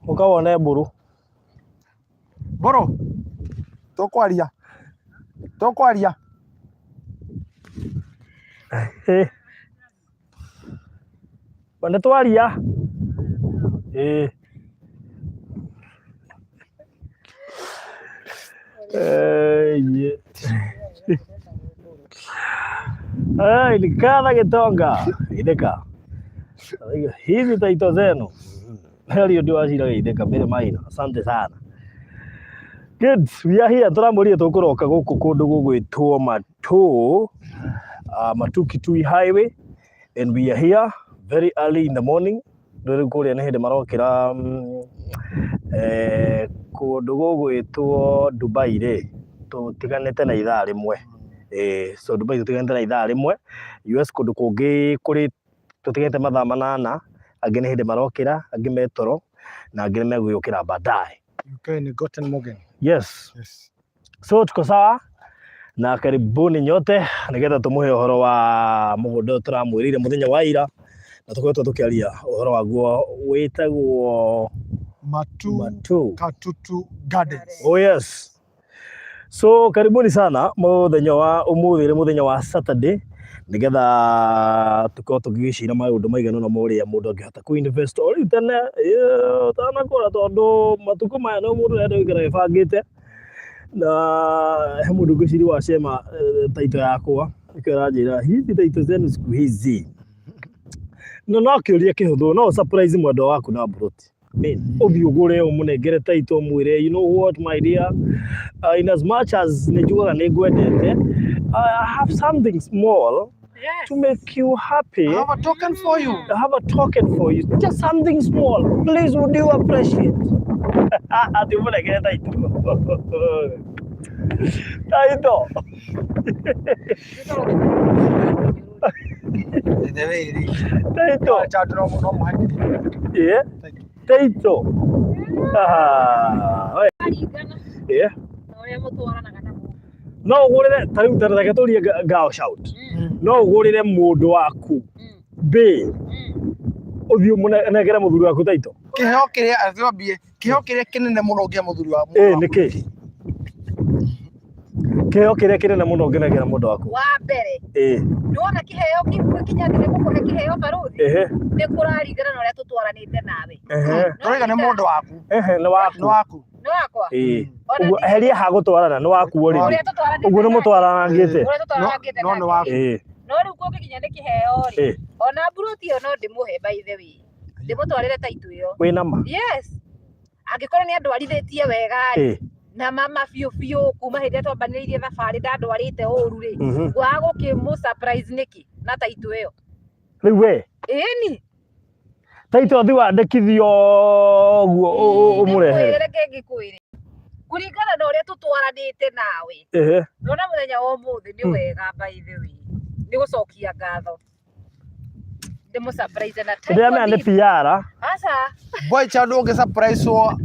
Ukawone mburu. Mburu. Tukwaria. Bane twaria. Nikana Gitonga. Ideka. Hizi taito zenu. Helio ndio aciraga ideka mbere maina. Asante sana. Good. We are here. Turamuria tukuroka guku kundu gugwitwo Matu Kitui Highway, and we are here very early in the morning. Rĩu kũrĩa nĩ hĩndĩ marokĩra kũndũ gũgwĩtwo Dubai rĩ, tũtiganĩte na ithaa rĩmwe. So Dubai tũtiganĩte na ithaa rĩmwe. US kũndũ kũngĩ kũrĩ tũtiganĩte mathaa 8, angĩ nĩ hĩndĩ marokĩra, angĩ me toro, na angĩ nĩ megũgĩũkĩra baadaye. UK ni Guten Morgen. Yes. So tuko sawa na karibuni nyote, nigetha tumuhe uhoro wa mugunda turamwirire muthenya wa ira, na tukoretwo tukiaria uhoro waguo witagwo Matu Katutu Gardens. Oh yes. So karibuni sana muthenya wa umuthire, muthenya wa Saturday, nigetha tukorwo tugicira maundu maigana na muria mundu angihota ku invest ori tene tanakora tondu matuko maya no mundu enda gwikara gibangite na he mundu ngwiciri wa cema taito yakwa ikiranjira hizi taito zenu siku hizi no kiuria kihuthu no surprise mwendo waku na broti uthi ugure umunengere taito mwire, you know what my dear, in as much as nijugaga ningwendete, I have something small to make you happy. I have a token for you. I have a token for you. Just something small. Please, would you appreciate? Taito. Yeah. Taito. Yeah. No ugurire tariu tareke turie ngao shout. No ugurire mundu waku be uthio munegera muthuri waku taito. Kiheo kiria athobie kiheo kiria kinene muno ngia muthuri wa niki kiheo kiria kinene muno ngenegera mundu waku wa mbere ndona kiheo kikinyathire gukuhe kiheo baruthi ni kuraringana na uria tutwaranite nawe turiga ni mundu waku ni waku ni wakwa uguo heria ha gutwarana ni waku uri uguo ni mutwaranangite no ni waku no riu ko kikinya ni kiheo ri ona bruti yo no ndimuhe by the way ndimutwarire taito iyo wina ma yes angikora ni andwarithetie wega ri na mama fiu kuma hindi twambaniririe thabari ndandwarite uru ri gwa gukimu surprise niki na taito iyo riu we ni taito thi wandikithio guo umurehe ngikwire kuringana na uria tutwaranite nawe ndona muthenya wa umuthi ni wega by the way ni gucokia ngatho ndimu surprise na taito ndia me PR asa boy chandu unge surprise wo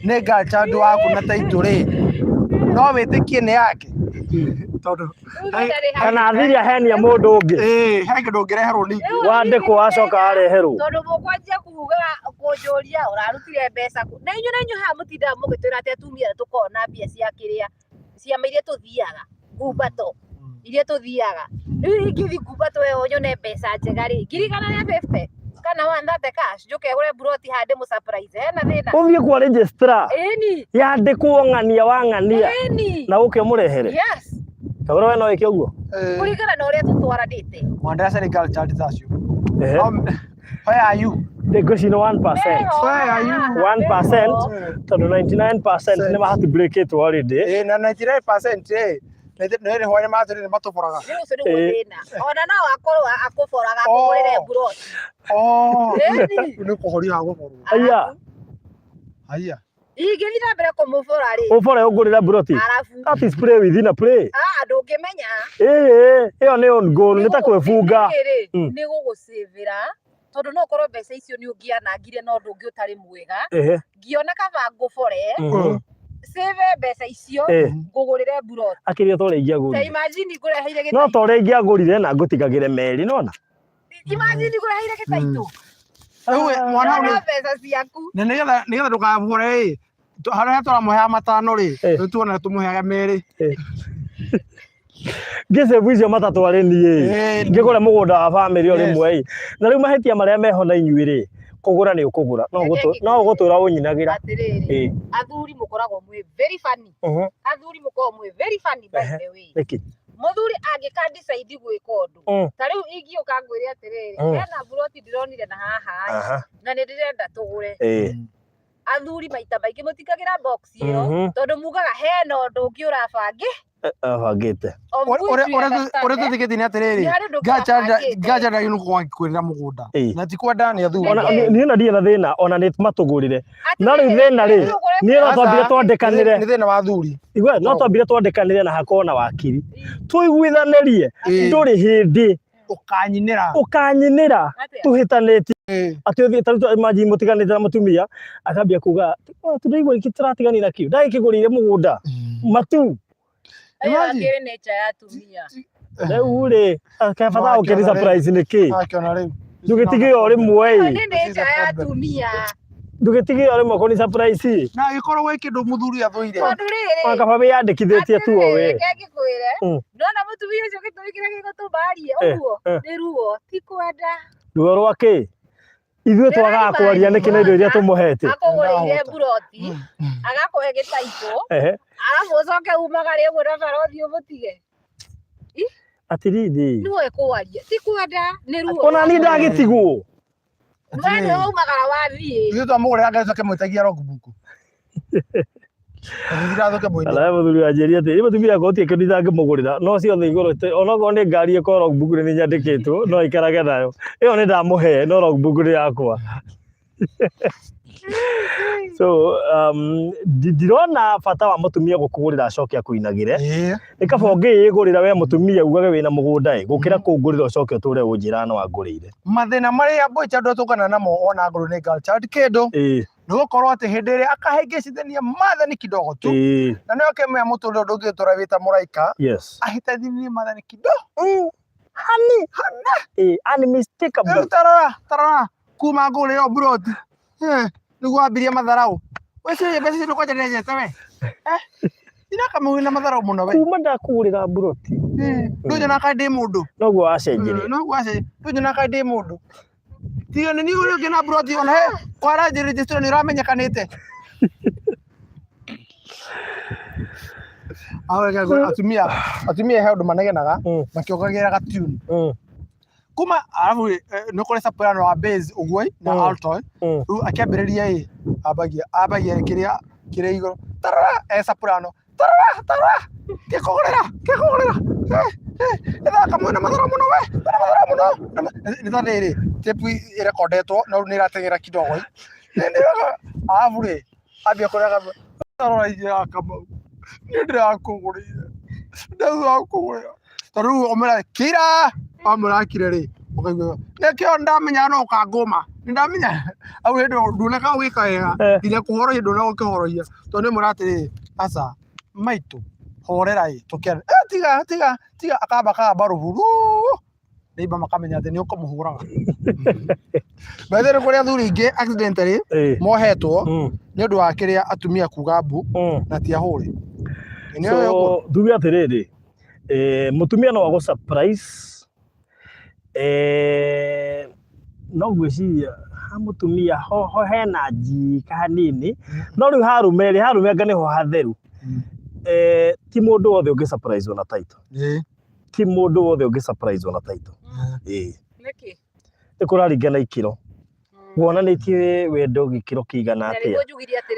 nega chandu waku na taito ri no witikie ni yake tondu kana thiria henia mundu ungi he kindu ngireherwo ni wandikwo acoka areherwo tondu mukwanjia kuga kunjuria urarutire mbeca na inyu ha mutinda mugitwira ati atumia tukona mbia cia kiria cia mairie tuthiaga kumbato iria tuthiaga riu ingithi kumbato we onyone mbeca njega ri ngirigana ya 50 kana wandate cash njuke gure broti hande mu surprise na thina uthie kwa registrar yandikwo ng'ania wa ng'ania na uke murehere yes tagora we no ike uguo kurigana na uria tutwaranite mwandira serical charge tacio where are you ngwicino 1%. Where are you 1% tondu 99% ni mahati break it already na 99% nere hoya maturi ni matuboraga riu ucio ni muthina ona no akorwo akuboraga akugurire broti ni kuhoria hago boru aya ingithii na mbere kumubora ri ubore ugurira broti that is play within a play ndungimenya iyo ni on goal ni ta kwefunga ni gugusivira tondu no korwo mbeca icio ni ungianangire no ndungi utari mwega ngiona kaba ngubore save mbeca icio ngugurire broti akiria tore ingiagurire imagine ngureheire gitaito no tore ingiagurire na ngutigagire meri nona imagine ngureheire gitaito Rĩu mwana ũyũ Ona mbeca ciaku. na nĩgetha ndũkabũre harĩa tũramũheaga matano rĩ rĩu tuona tũmũheaga merĩ. Ngĩcĩbu icio matatũ arĩ niĩ ngĩgũre mũgũnda wa bamĩrĩ o rĩmwe na rĩu mahĩtia marĩa meho na inyuĩ rĩ kũgũra nĩ ũkũgũra no ũgũtũra ũnyinagĩra. Atĩrĩrĩ, athuri mũkoragwo mwĩ very funny. Athuri mũkoragwo mwĩ very funny by the way. Mũthuri angĩka decide gwĩka ũndũ ta rĩu ingĩũka ngwĩre atĩrĩrĩ hena buroti ndĩronire na haha na nĩ ndĩrenda tũgũre. Athuri maita maingĩ mũtikagĩra box ĩyo tondũ mugaga hena ũndũ ũngĩ abangĩte. Ũrĩa tũthikĩtie nĩ atĩrĩrĩ Ngaja ndagĩrĩirwo gũkorwo agĩkwĩrĩra mũgũnda na ti kwenda nĩ athuri. Niĩ na ndirĩ na thĩna ona nĩ matũgũrĩre no rĩu thĩna rĩ niĩ no twambire twandĩkanĩre. Nĩ thĩna wa athuri. Igwe no twambire twandĩkanĩre na hakorwo na wakiri tũiguithanĩrie ndũrĩ hĩndĩ ũkanyinĩra tũhĩtanĩtie atĩ ũthiĩ tarĩu manji mũtiganĩte na mũtumia akambia kuga tũraigua iki tũratigania na kĩu ndagĩkĩgũrĩire mũgũnda matu. Akĩrĩ nature ya atumia. Rĩu rĩ akabata gũkĩrĩ surprise nĩkĩ ndũgĩtigĩre o rĩmwe Nĩ nature ya atumia. ndũgĩtigĩre o rĩmwe ko nĩ surprise na agĩkorwo gwĩ kĩndũ mũthuri athũire Tondũ rĩrĩ akaba yandĩkithĩtie tu o we ngĩkwĩre ndona mũtumia ũcio gĩtũmi kĩrĩa gĩgũtũmarie ũguo nĩ ruo ti kwenda. ruo rwakĩ ithuĩ twagaga kwaria nĩkĩ na indo iria tũmũhete. Akũgũrĩire buroti agakũhe gĩtaitũ arabu ũcoke umagare ũguo na barothi ũmũtige. Atĩrĩrĩ Nĩwe kũaria ti kwenda nĩ ruo. ona niĩ ndagĩtigwo. We nĩwe umagara wathiĩ. ithuĩ twamũgũrĩra Ngacoke mwĩtagia logbook. Alafu mũthuri anjĩria atĩ mũtumia akwa gũtirĩ kĩndũ itangĩmũgũrĩra no ciothe igũrũ onokorwo nĩ ngari ĩkorwo logbook nĩ nyandĩkĩtwo no aikarage nayo ĩyo nĩ ndamũhe no logbook nĩ yakwa. So ndirona bata wa mũtumia gũkũgũrĩra acoke akũinagĩre nĩ kaba ũngĩĩgũrĩra we mũtumia ugage wĩna mũgũnda gũkĩra kũngũrĩra ũcoke ũtũre ũnjĩra no wangũrĩire. Mathĩna marĩa boy child tũkana namo ona ngũrũ nĩ girl child kĩndũ nĩ gũkorwo atĩ hĩndĩ ĩrĩa akahĩngĩcithania mathani kidogo tu na nĩyo kĩmwe mũtũrĩre ndũngĩtũra wĩta mũraika ahĩtithanie mathani kidogo unmistakable. Tarora kuma ngũrĩra buroti nĩguo ambirie matharau wĩcirie mbeca icio kwanja nĩenjete we ndinakamũĩ na matharau mũno we kuma ndakũgũrĩra buroti ndũnyona kaĩ ndĩ mũndũ noguo wacenjirie ndũnyona kaĩ ndĩ mũndũ tiga nĩ niĩ ũrĩa ũngĩ na buroti ona he kwaranjĩrĩjĩstũra nĩ ũramenyekanĩte. Atumia he ũndũ manegenaga makĩongagĩrĩra gatune kuma arabu nĩ kũrĩ soprano wa bass ũguo na alto rĩu akĩambĩrĩria ambagia kĩrĩa igũrũ tarara soprano tarara kĩkũgũrĩra ĩthaka mwĩna matharau mũno we wĩna matharau mũno nĩ ta rĩrĩ tape ĩrekondetwo no nĩ ĩrateng'era kidogo arabu rĩ ambia kũrega tarora ija Kamau nĩ ndĩrakũgũrĩire ndakũgũrĩra ta rĩu omera kira amũrakire rĩ ũkaigua nĩkĩo ndamenya no ũkangũma nĩ ndamenya au hĩndĩ nduneka ũgĩka wega nginya kũhorohia ndũna ũkĩhorohia tondũ nĩ mũratĩrĩ aca maitũ horera tũkĩara tiga akamba rũburu nĩimba makamenya atĩ nĩ ũkũmũhũraga. Bethe nĩ kũrĩ athuri ingĩ accidentally mohetwo nĩ ũndũ wa kĩrĩa atumia kuga mbu na ti ahũre. So tuge atĩrĩrĩ mũtumia no agũ surprise no gwĩciria ha mũtumia ho hena njika hanini no rĩu harume anga nĩho hatheru. Ti mũndũ wothe ũngĩ surprise na title. Ti mũndũ wothe ũngĩ surprise na title. Nĩkĩ? Nĩ kũraringana ikĩro wonanĩtie wendo gĩkĩro kĩigana atĩa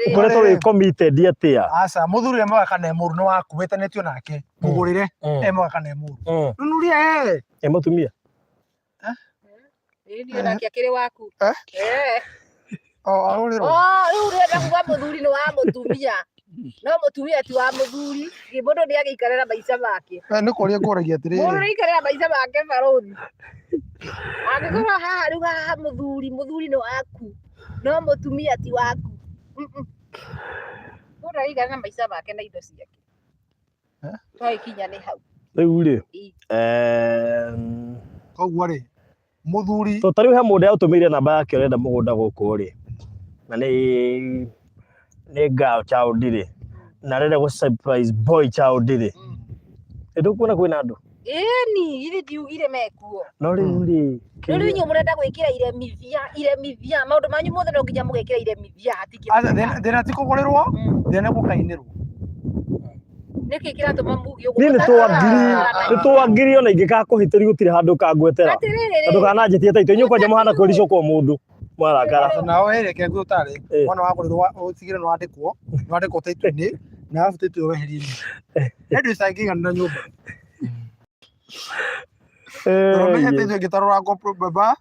ũkoretwo wĩ committed atĩa. Aca mũthuri emwe kana mũru no wakuĩtanĩtio nake mũgũrĩre emwe kana mũru nunuria mũtumia ndio nake akĩrĩ waku agũrĩrwo rĩu ũrenda kuga mũthuri nĩ wa mũtumia no mũtumia ti wa mũthuri mũndũ nĩ agĩikarĩra maica make. Nĩ kũrĩa ngũragia atĩrĩrĩ mũndũ nĩ aikarĩra maica make barũthi angĩkorwo haha rĩu haha mũthuri nĩ waku no mũtumia ti waku mũndũ aikarĩra maica make na indo ciake twaikinya nĩ hau rĩu rĩ koguo rĩ muthuri to tariu he mundu utumire namba yake urenda mugunda guku ri na ni girl child ri na renda go surprise boy child ri ndu kuona kwina andu ni ile ndiugire mekuo no riu ri riu nyu murenda gwikira ile mithia maundu manyu mothe no nginya mugekira ile mithia hatikira thina ti kugurirwo thina gukainirwo niki kiratuma mugi uguo ni twagirio ona ingikakuhitiri gutire handu kangwetera andu kana njitie taito inyu kwanja muhana kwiricio kwa mundu mwarakara nao ereke ngwe utari mwana wa kurirwo utigire no andikwo taito-ini na afu taito weherie ndu isangiga na nyumba Rome taito gitarura ngo baba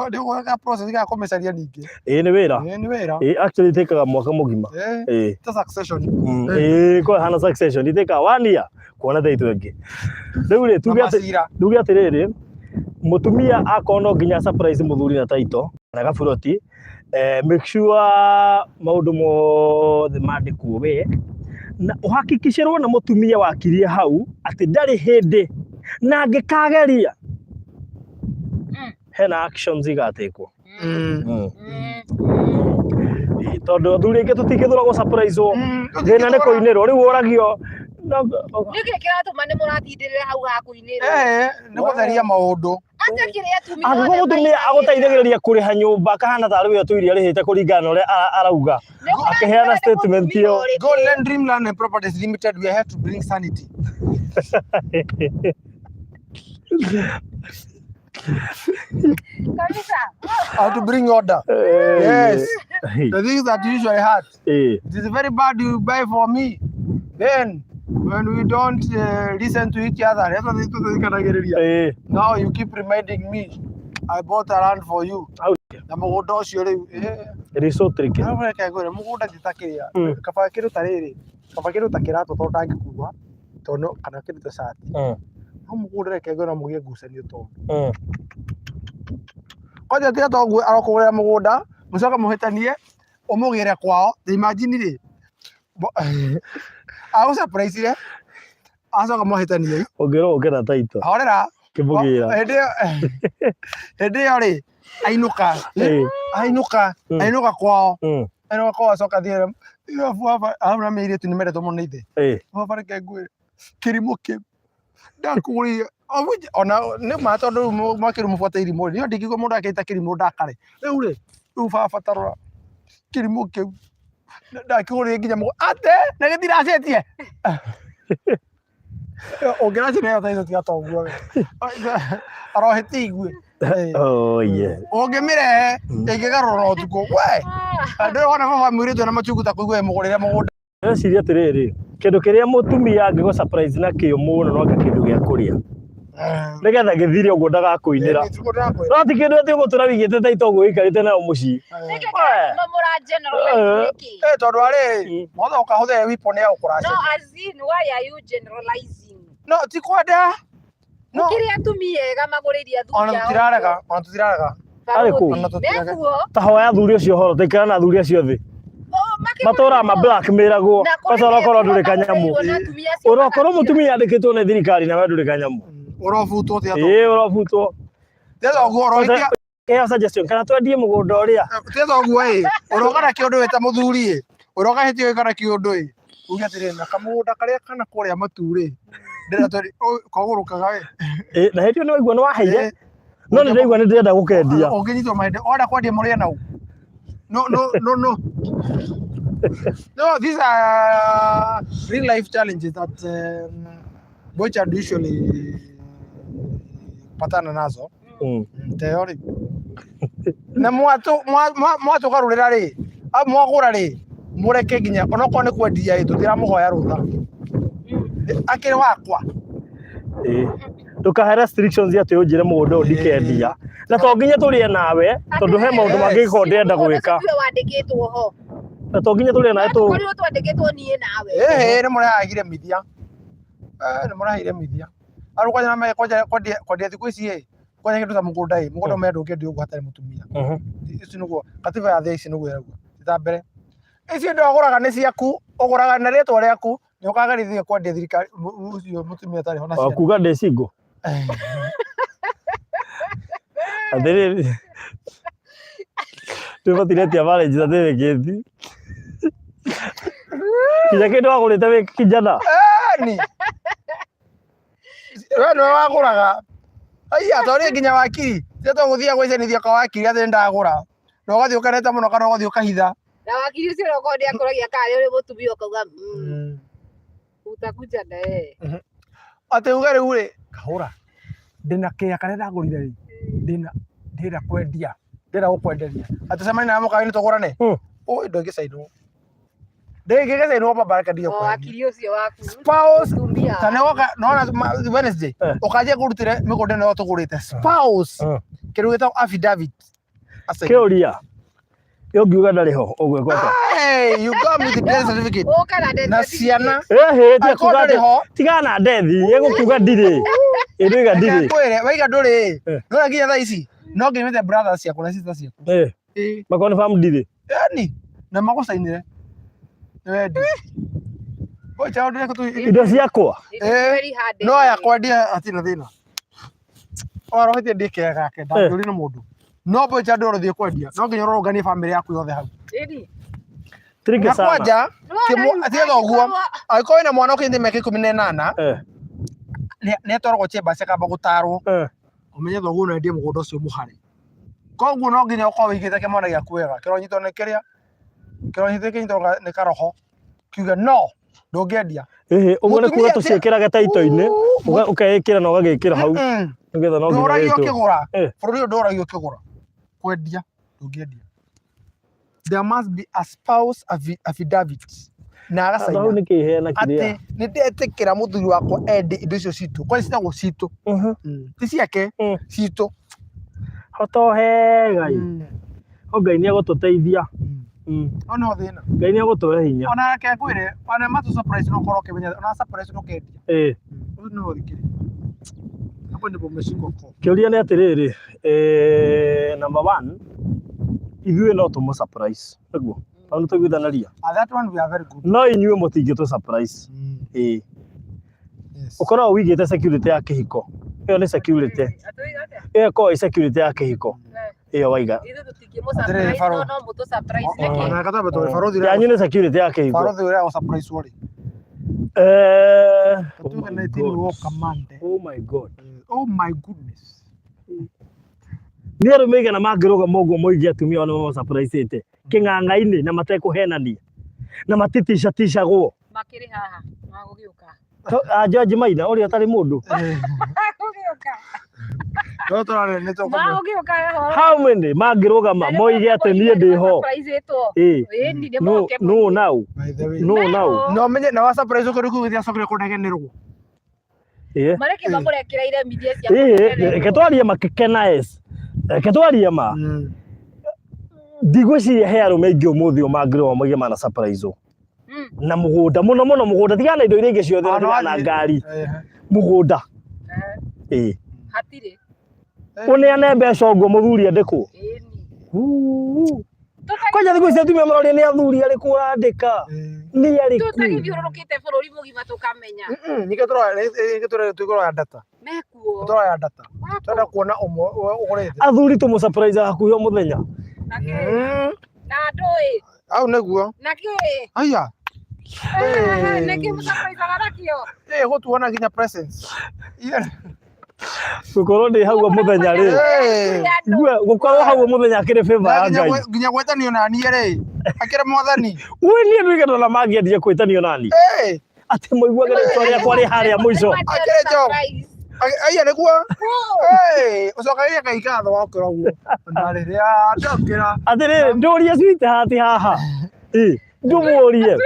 ndio gweka process ga komesaria ningi ni wira actually tekaga mwaka mugima ta succession ko hana succession iteka 1 year kuona taito ingi riu ri tuge atiriri mutumia akono nginya surprise muthuri na taito na gaburoti make sure maundu mothe mandikwo we na uhakikishirwo na mutumia wakirie hau ati ndari hindi na ngikageria hena actions igatekwo tondu athuri aingi tutingithura go surprise o thina ni kuinirwo riu uragio niki kiratuma ni muratindirira hau ha kuinirwo ni gutheria maundu ago mutumia agutaithagiriria kuriha nyumba kahana tari we tuiria rihite kuringana na uria arauga akiheana statement yo Golden Dreamland and Properties Limited, we have to bring sanity. How to bring order. Yes. The things that usually hurt. It is very bad you buy for me. Then when we don't listen to each other, now you keep reminding me. I bought a land for you. Na muguda ucio riu so tricky. Muguda nditakiria. Kaba kiru tariri. Kaba kiru takirato to ndangikua. Tono kana kiru ta sati. No muguda reke ngora mugie ngucanio to. Oja tia to ngwe arokugura muguda, mucoka muhitanie, umugire kwao. Imagine ri. Ago surprise ire. Acoka muhitanie. Ongera taito. Horera. Kibugira. Hende yo ri. Ainuka kwao ainuka kwao acoka thire abra meire tu nimere to muno ithe baba reke ngwe kirimo kiu ndakuria ona ni ma tondu makiru mubuata irimo ni ndingigwa mundu akaita kirimo ndakare riu baba tarora kirimo kiu ndakuria nginya mugo ate na githiracetie ongeraci nayo taito tiga toguo arohete igwe ongimire ingigarura utuko we ndona baba mwiritu na machuguta kuigwe mugurire mugunda ciria atiriri kindu kiria mutumia angigo surprise na kio muno no kindu gia kuria nigetha githire uguo ndagakuinira no ti kindu ati gutura wigite taito guikarite nayo mucii mura generalize tondu ari mothe ukahuthe weapon ya ukuracia no as in why are you generalizing no ti kwenda no kiri atumia ega maguriria thuria ona tutirarega ariku ta hoya thuri ucio horo taikara na thuri acio thi matora ma blackmailagwo bacora korwo nduri kanyamu urakorwo mutumia andikitwo ni thirikari na we nduri kanyamu urofutwo tia to urofutwo tia uguo oroitia suggestion kana twendie mugunda uria tia uguo urogana kiundu weta muthuri uroga hitio kana kiundu uge atire na kamugunda karia kana kuria maturi ndira tori kogurukaga we na hitio ni waigua ni waheire no ni ndaigua ni ndenda gukendia unginyitwo mahinde oda kwendia muria nau no these are real life challenges that boys are usually patana nazo theory na mwatu garurira ri mwagura ri mureke nginya onoko ni kwendia tutira muhoya rutha akiri wakwa tukahe restrictions ya tuyujire mugunda ndikendia na to nginya turie nawe tondu he maundu mangiko ndenda gwika wandikitwo ho na to nginya turie nawe tu twandikitwo nie nawe ni murahagire mithia ni murahire mithia aru kwanya na kwendia thiku ici kwanya kindu ta mugunda umendu ngendio ugu hatari mutumia ici niguo katiba ya thia ici niguo yaguo ta mbere ici ndo aguraga ni ciaku uguraga na ritwa riaku ni ukagarithia kwendia thirikari ucio mutumia tari hona cia kuga ndecingo Atiriri. Tũbatiretia marriage certificate. Kinya kĩndũ wagũrĩte wĩ kijana. Ni. Wewe nĩ wagũraga. Aiya tondũ nginya wakiri. Nĩ tũgũthiĩ gwĩcenithia kwa wakiri atĩ ndagũra. Na ũgathiĩ ũkaneta mũno kana ũgathiĩ ũkahitha. Na wakiri ũcio no kondi akũragia kana ũrĩ mũtumia ũkauga utakuja na yeye. Ate uga rĩu rĩ kahũra. Ndĩna kĩya karĩa ndagũrire rĩ. Ndĩna kwendia. Ndĩna gũkwenderia. Ate cemani na mũkawa-inĩ tũgũrane. Oi ndũngĩcainwo. Ndĩngĩgĩcainwo baba ndio kwa. Wakiri ũcio waku. Spouse. Kana woka nona Wednesday. Ũkanjia kũrutĩre mĩgũnda ĩno tũgũrĩte. Spouse. Kĩrĩa gĩtagwo affidavit. Kĩũria. Ũngiuga ndarĩ ho ũgwĩka atĩa? Hey, you come with the death certificate. Na ciana. Tigana na ndethi, ĩgũkiuga ndirĩ. Ĩrĩga ndirĩ. Kwĩre, waiga ndũrĩ. Nona nginya thaa ici. No ngĩmete brothers ciaku na sisters ciaku. Makonfirm ndirĩ. Yani, na magũcainire. Wendi. Ocha ndĩreka tu indo ciakwa. No yakwendia hatirĩ thĩna. Orohete ndĩkega gake ndangĩũri na mũndũ. No bocha ndoro thĩ kwendia. No nginya ũronganie family yaku yothe hau. Triki sana. Kwanja, atiga ũguo. Angĩkorwo na mwana ũkĩndĩ mĩaka 18, nĩ atoragwo chemba akamba gũtarwo. Ũmenye thoguo no endie mũgũnda ũcio mũhare. Koguo no nginya ũkorwo wĩigĩte kĩmwana gĩaku wega. Kĩronyitwo nĩ kĩrĩa? Kĩronyitwo kĩnyitwo nĩ karoho. Kiuga no, ndũngĩendia. Ũguo nĩ kuga tũciĩkĩraga taito-inĩ, ũkeĩkĩra na ũgagĩkĩra hau. Nĩgetha no nginya ndũragio kĩgũra. Bũrũri ũyũ ndũragio kĩgũra. Kwendia, ndũngĩendia. There must be a spouse affidavit. Na agacaina. Hau nĩ kĩheana kĩrĩa. Atĩ nĩ ndetĩkĩra mũthuri wakwa endie indo icio citũ. Kwani citagwo citũ. Ti ciake, citũ. Hotohe Ngai. Ngai nĩ egũtũteithia. Ona thĩna. Ngai nĩ egũtũhe hinya. Ona reke ngwĩre, ona matu surprise no korwo ũkĩmenya, ona surprise no kendia. Ũyũ no thikĩrĩ. Hapo ndipo umeshikwa kwa. Kĩũria nĩ atĩrĩrĩ, number 1, ithuĩ no tũmũ surprise. Nĩguo. Au nĩtũiguithanaria. That one we are very good. No inyuĩ mũtingĩtũ surprise. Ũkoragwo wĩigĩte security ya kĩhiko. Ĩyo nĩ security. Ĩyo ko security ya kĩhiko. Ĩyo waiga. Yanyu nĩ security ya kĩhiko. Farodhi ũrĩa o surprise wori. Oh my God. Oh my goodness. Nĩ arũme aigana mangĩrũgama ũguo moige atumia nĩ mo surprise ĩte. Kĩng'ang'a-inĩ na matekũhenania. Na matiticagwo. Makĩrĩ haha, magũgĩũka. George Maina ũrĩa atarĩ mũndũ. How many mangĩrũgama moige atĩ niĩ ndĩho. No now. No now. No menye na wa surprise ũkĩrĩ kũgĩthia cokire kũnegenerwo. Mareke mamũrekereire media cia. Reke twarie makĩkena reke twarie ma. Ndigwĩciria he arũme aingĩ ũmũthĩ mangĩrũgama moige mana surprise. Na mũgũnda mũno mũgũnda tigana indo iria ingĩ ciothe tigana ngari. Mũgũnda. Hatirĩ. Ũneane mbeca ũguo mũthuri andĩkwo. Kwanja thikũ ici atumia maroria nĩ athuri arĩkũ ũrandĩka. Nĩ arĩkũ. Tũtagĩthiũrũrũkĩte bũrũri mũgima tũkamenya. Nĩkĩo tũroya data. Mekuo. Tũroya data. Twenda kuona ũmwe ũgũrĩte. Athuri tũmũ surprise hakuhĩ o mũthenya. Na ndũĩ. Au nĩguo. Nakĩ. Aya. Nakĩ mũsurprise nakĩo. Gũtuona nginya presence. Gũkorwo ndĩ hau mũthenya rĩ. Gũkorwo hau mũthenya akĩrĩ favor ya Ngai. Nginya gwetanio na niĩ rĩ. Akĩrĩ mwathani. Niĩ ndũigana na mangĩendire gwĩtanio na niĩ. Atĩ mũiguage rĩtwa rĩakwa rĩ harĩa mũico. Akĩrĩ jo. Aya nĩguo. Ũcokagia Ngai ngatho wakĩra ũguo. Na rĩrĩa ndokĩra. Atĩrĩrĩ ndũrie sweetheart haha. Ndũmũrie.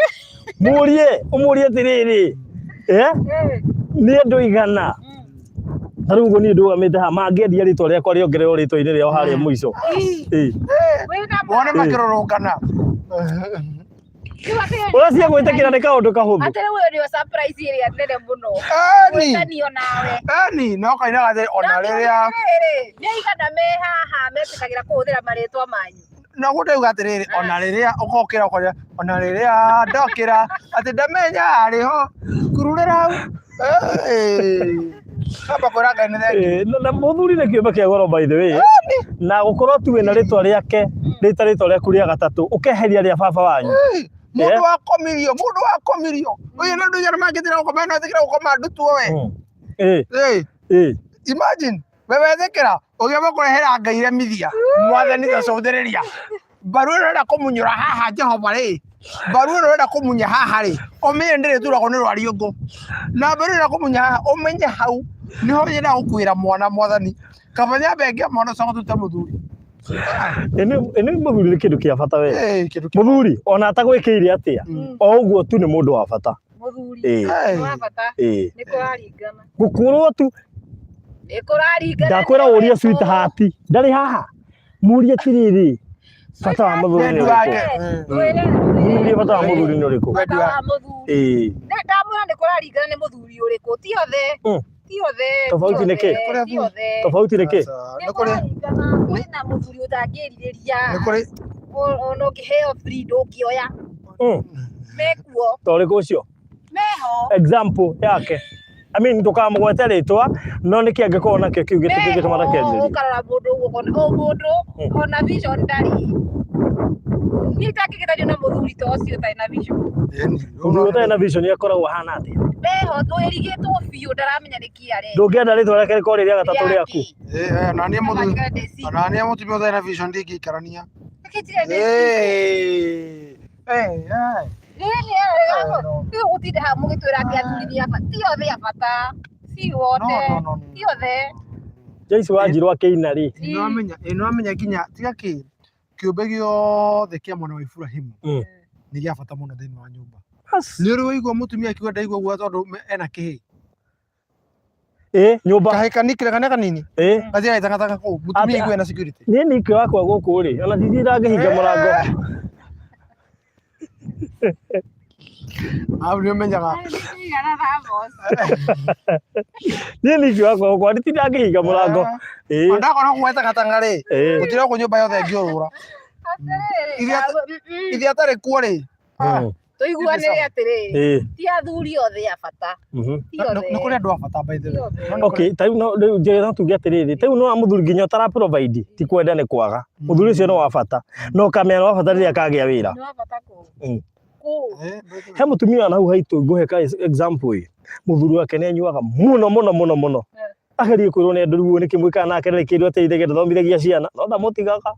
Ũmũrie atĩrĩrĩ. Nĩ ndũigana. Tarĩu ũguo niĩ ndũgamĩte haha mangĩendia rĩtwa rĩakwa rĩongererwo rĩtwa-inĩ rĩao harĩa mũico. Mone makĩrũrũngana. Ũracia gwĩtĩkĩra nĩ kaũndũ kahũthũ. Atĩ rĩu nĩyo surprise ĩrĩa nene mũno. Gwĩtanio nawe. No kainaga atĩ ona rĩrĩa. Nĩ aigana me haha metĩkagĩra kũhũthĩra marĩtwa manyu. No gũteuga atĩrĩrĩ ona rĩrĩa ũkokĩra ũkoria ona rĩrĩa ndokĩra atĩ ndamenya arĩ ho kururĩra hau. Kamba kũranga nĩ thengi. Na mũthuri nĩ kĩũmbe kĩa goro by the way. Na gũkorwo tu wĩna rĩtwa rĩake rĩta rĩtwa rĩaku rĩa gatatũ ũkeheria rĩa baba wanyu. Mũndũ wa komirio. Ũyũ nĩ ndũnyarĩ mangĩthira gũkoma no thikira gũkoma ndutu we. Imagine wewe thikira ũgĩamba kũrehera Ngai remithia. Mwathani tacũthĩrĩria. Mbaru ĩno ĩrenda kũmunyũra haha Jehova rĩ. Mbaru ĩno ĩrenda kũmunya haha rĩ. Ũmenye ndĩrĩ turagwo nĩ rwariũngũ. Na mbaru ĩrenda kũmunya haha ũmenye hau niho nyenda gũkuĩra mwana Mwathani. Kabanya bengi mwana ũcoka tũte mũthuri. Ĩno mũthuri nĩ kĩndũ kĩa bata we. Mũthuri ona atagwĩkĩire atĩa. O ũguo tu nĩ mũndũ wa bata. Mũthuri nĩ wa bata. Nĩ kũraringana. Gũkorwo tu nĩ kũraringana. Ndakwĩra ũrie sweetheart. Ndarĩ haha. Mũrie tiriri. Bata wa mũthuri nĩ ũrĩkũ? Mũrie bata wa mũthuri nĩ ũrĩkũ? Bata wa mũthuri. Ndamwĩra nĩ kũraringana nĩ mũthuri ũrĩkũ. Ti othe. Tofauti nĩ kĩ? Tofauti nĩ kĩ? Nĩ kũraringana. Kwĩna mũthuri ũtangĩrirĩria. Ona ũngĩheo free ndũngĩoya. Mekuo. Ta ũrĩkũ ũcio? Meho. Example yake. I mean ndũkamũgwete rĩtwa no nĩkĩ angĩkorwo nakĩo kĩu gĩtũma ndakerirĩria. Ũkarora mũndũ ũguo mũndũ ona vision ndarĩ. Niĩ ndangĩgeranio na mũthuri ta ũcio ũtarĩ na vision. Mũthuri ũtarĩ na vision akoragwo ahana atĩa? Meho twĩrigĩtwo biũ ndaramenya nĩkĩ arĩ. Ndũngĩenda rĩtwa rĩake rĩkorwo rĩrĩa gatatũ rĩaku. Na niĩ mũthuri. Na niĩ mũtumia ũtarĩ na vision ndingĩikarania. Rĩu gũtinda haha mũgĩtwĩra atĩ athuri nĩ abata. Ti othe abata. Si wothe. Ti othe. Jaici Wanjirũ akĩina rĩ. Ĩno amenya nginya tiga kĩ kĩũmbe gĩothe kĩa mwana wa Iburahĩmu nĩ gĩa bata mũno thĩinĩ wa nyũmba. Nĩ ũrĩ waigua mũtumia akiuga ndaigua guo tondũ ena kĩhĩ. Nyũmba. Kahĩ kanini. Gathira ĩtangatanga kũu. Mũtumia aigua ena security. Niĩ nikĩ wakwa gũkũ rĩ ona thithi ndangĩhinga mũrango. Nĩ ũmenyaga. Niĩ nikĩ wakwa gũkũ thithi ndangĩhinga mũrango. Ndakona gwetagatanga rĩ. Gũtirĩ kũ nyũmba yothe ĩngĩũrũra. Ithe atarĩ kuo rĩ. Tũiguanĩre atĩrĩrĩ. Ti athuri othe a bata. Nĩ kũrĩ andũ a bata by the way. Okay, tarĩu no tuge atĩrĩrĩ. Tarĩu no mũthuri nginya ũtara provide ti kwenda nĩ kwaga. Mũthuri ũcio no wa bata. No kamenya no wa bata rĩrĩa akagĩa wĩra. Nĩ wa bata kũ? He mũtumia na hau haitũ ngũhe example ĩ. Mũthuri wake nĩ anyuaga mũno. Agerie kwĩrwo nĩ andũ rĩu nĩ kĩmwĩkaga nake nĩ kĩndũ ateithagia ndathomithagia ciana. No ndamũtigaga.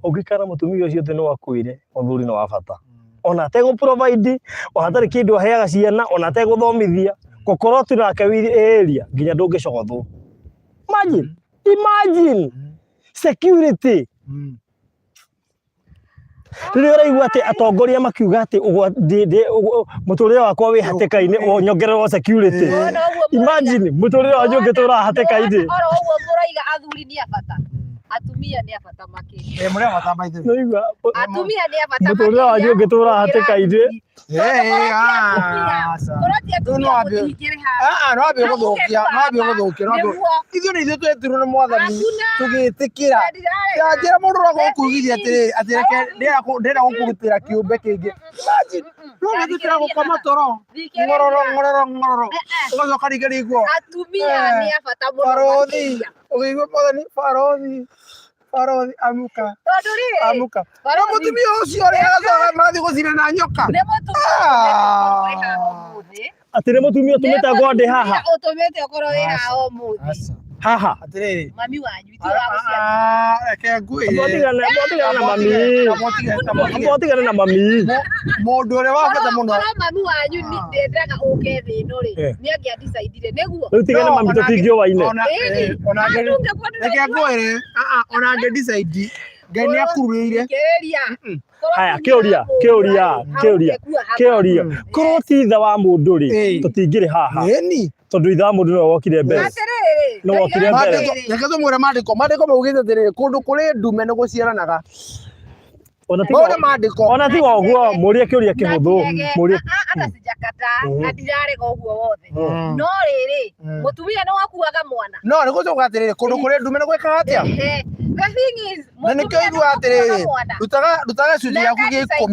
Ũngĩkara mũtumia ũcio thĩ no akwĩre mũthuri no wa bata. Ona ategũ provide, ona atarĩ kĩndũ aheaga ciana, ona ategũthomithia, gũkorwo tu nake area nginya ndũngĩcogothwo. Imagine security. Rĩrĩa ũraigua atĩ atongoria makiuga atĩ mũtũrĩre wakwa wĩ hatĩka-inĩ nyongererwo security. Imagine mũtũrĩre wanyu ũngĩtũra hatĩka-inĩ. Oro ũguo mũraiga athuri nĩ a bata. Atumia nĩ a bata makĩria. Mũrĩ a bata by the way. Atumia nĩ a bata makĩria. Mũtũrĩre wanyu ũngĩtũra hatĩka-inĩ. No ambie gũthũkia. Ithuĩ nĩ ithuĩ twetirwo nĩ Mwathani tũgĩtĩkĩra. Njĩra mũndũ ũragwo kugithia atĩ ndĩrenda gũkũrutĩra kĩũmbe kĩngĩ. No gĩtĩkĩra gũkoma toro. Ngororo. Ũgacoka rĩngĩ rĩiguo. Atumia nĩ a bata mũno. Barothi. Ũgĩigua Mwathani Barothi amuka. Amuka. Na mũtumia ũcio rĩ agacoka mathiĩ gũcina na nyoka. Nĩ Atĩ nĩ mũtumia ũtũmĩte ngwandĩ haha. Ũtũmĩte ũkorwo wĩ haha ũmũthĩ. Haha. Atĩrĩrĩ. Mami wanyu ithuĩ wa gũciara. Reke ngwĩre. Mwatigane na mami. Mũndũ ũrĩa wa bata mũno. Mami wanyu ndendaga ũke thĩ ĩno rĩ. Nĩ angĩa decide nĩguo. Rĩu tigane mami tũtingĩowaine. Reke ngwĩre. Ona angĩ decide. Ngai nĩ akururĩire. Haya kĩũria. Korwo ti ithe wa mũndũ rĩ tũtingĩrĩ haha. Tondũ ithe wa mũndũ no wokire mbere. No wokire mbere. Reke tũmwĩre maandĩko maugĩte atĩrĩrĩ kũndũ kũrĩ ndume nĩ gũciaranaga. Ona tiga ũguo mũrie kĩũria kĩhũthũ. Hata sijakata na ndirarega ũguo wothe. No rĩrĩ mũtumia nĩ wakuaga mwana. No nĩ gũcoka atĩrĩrĩ kũndũ kũrĩ ndume nĩ gwĩkaga atĩa? The thing is, Na nä kä igua atä rä rä rutaga cunjä yaku gä ikå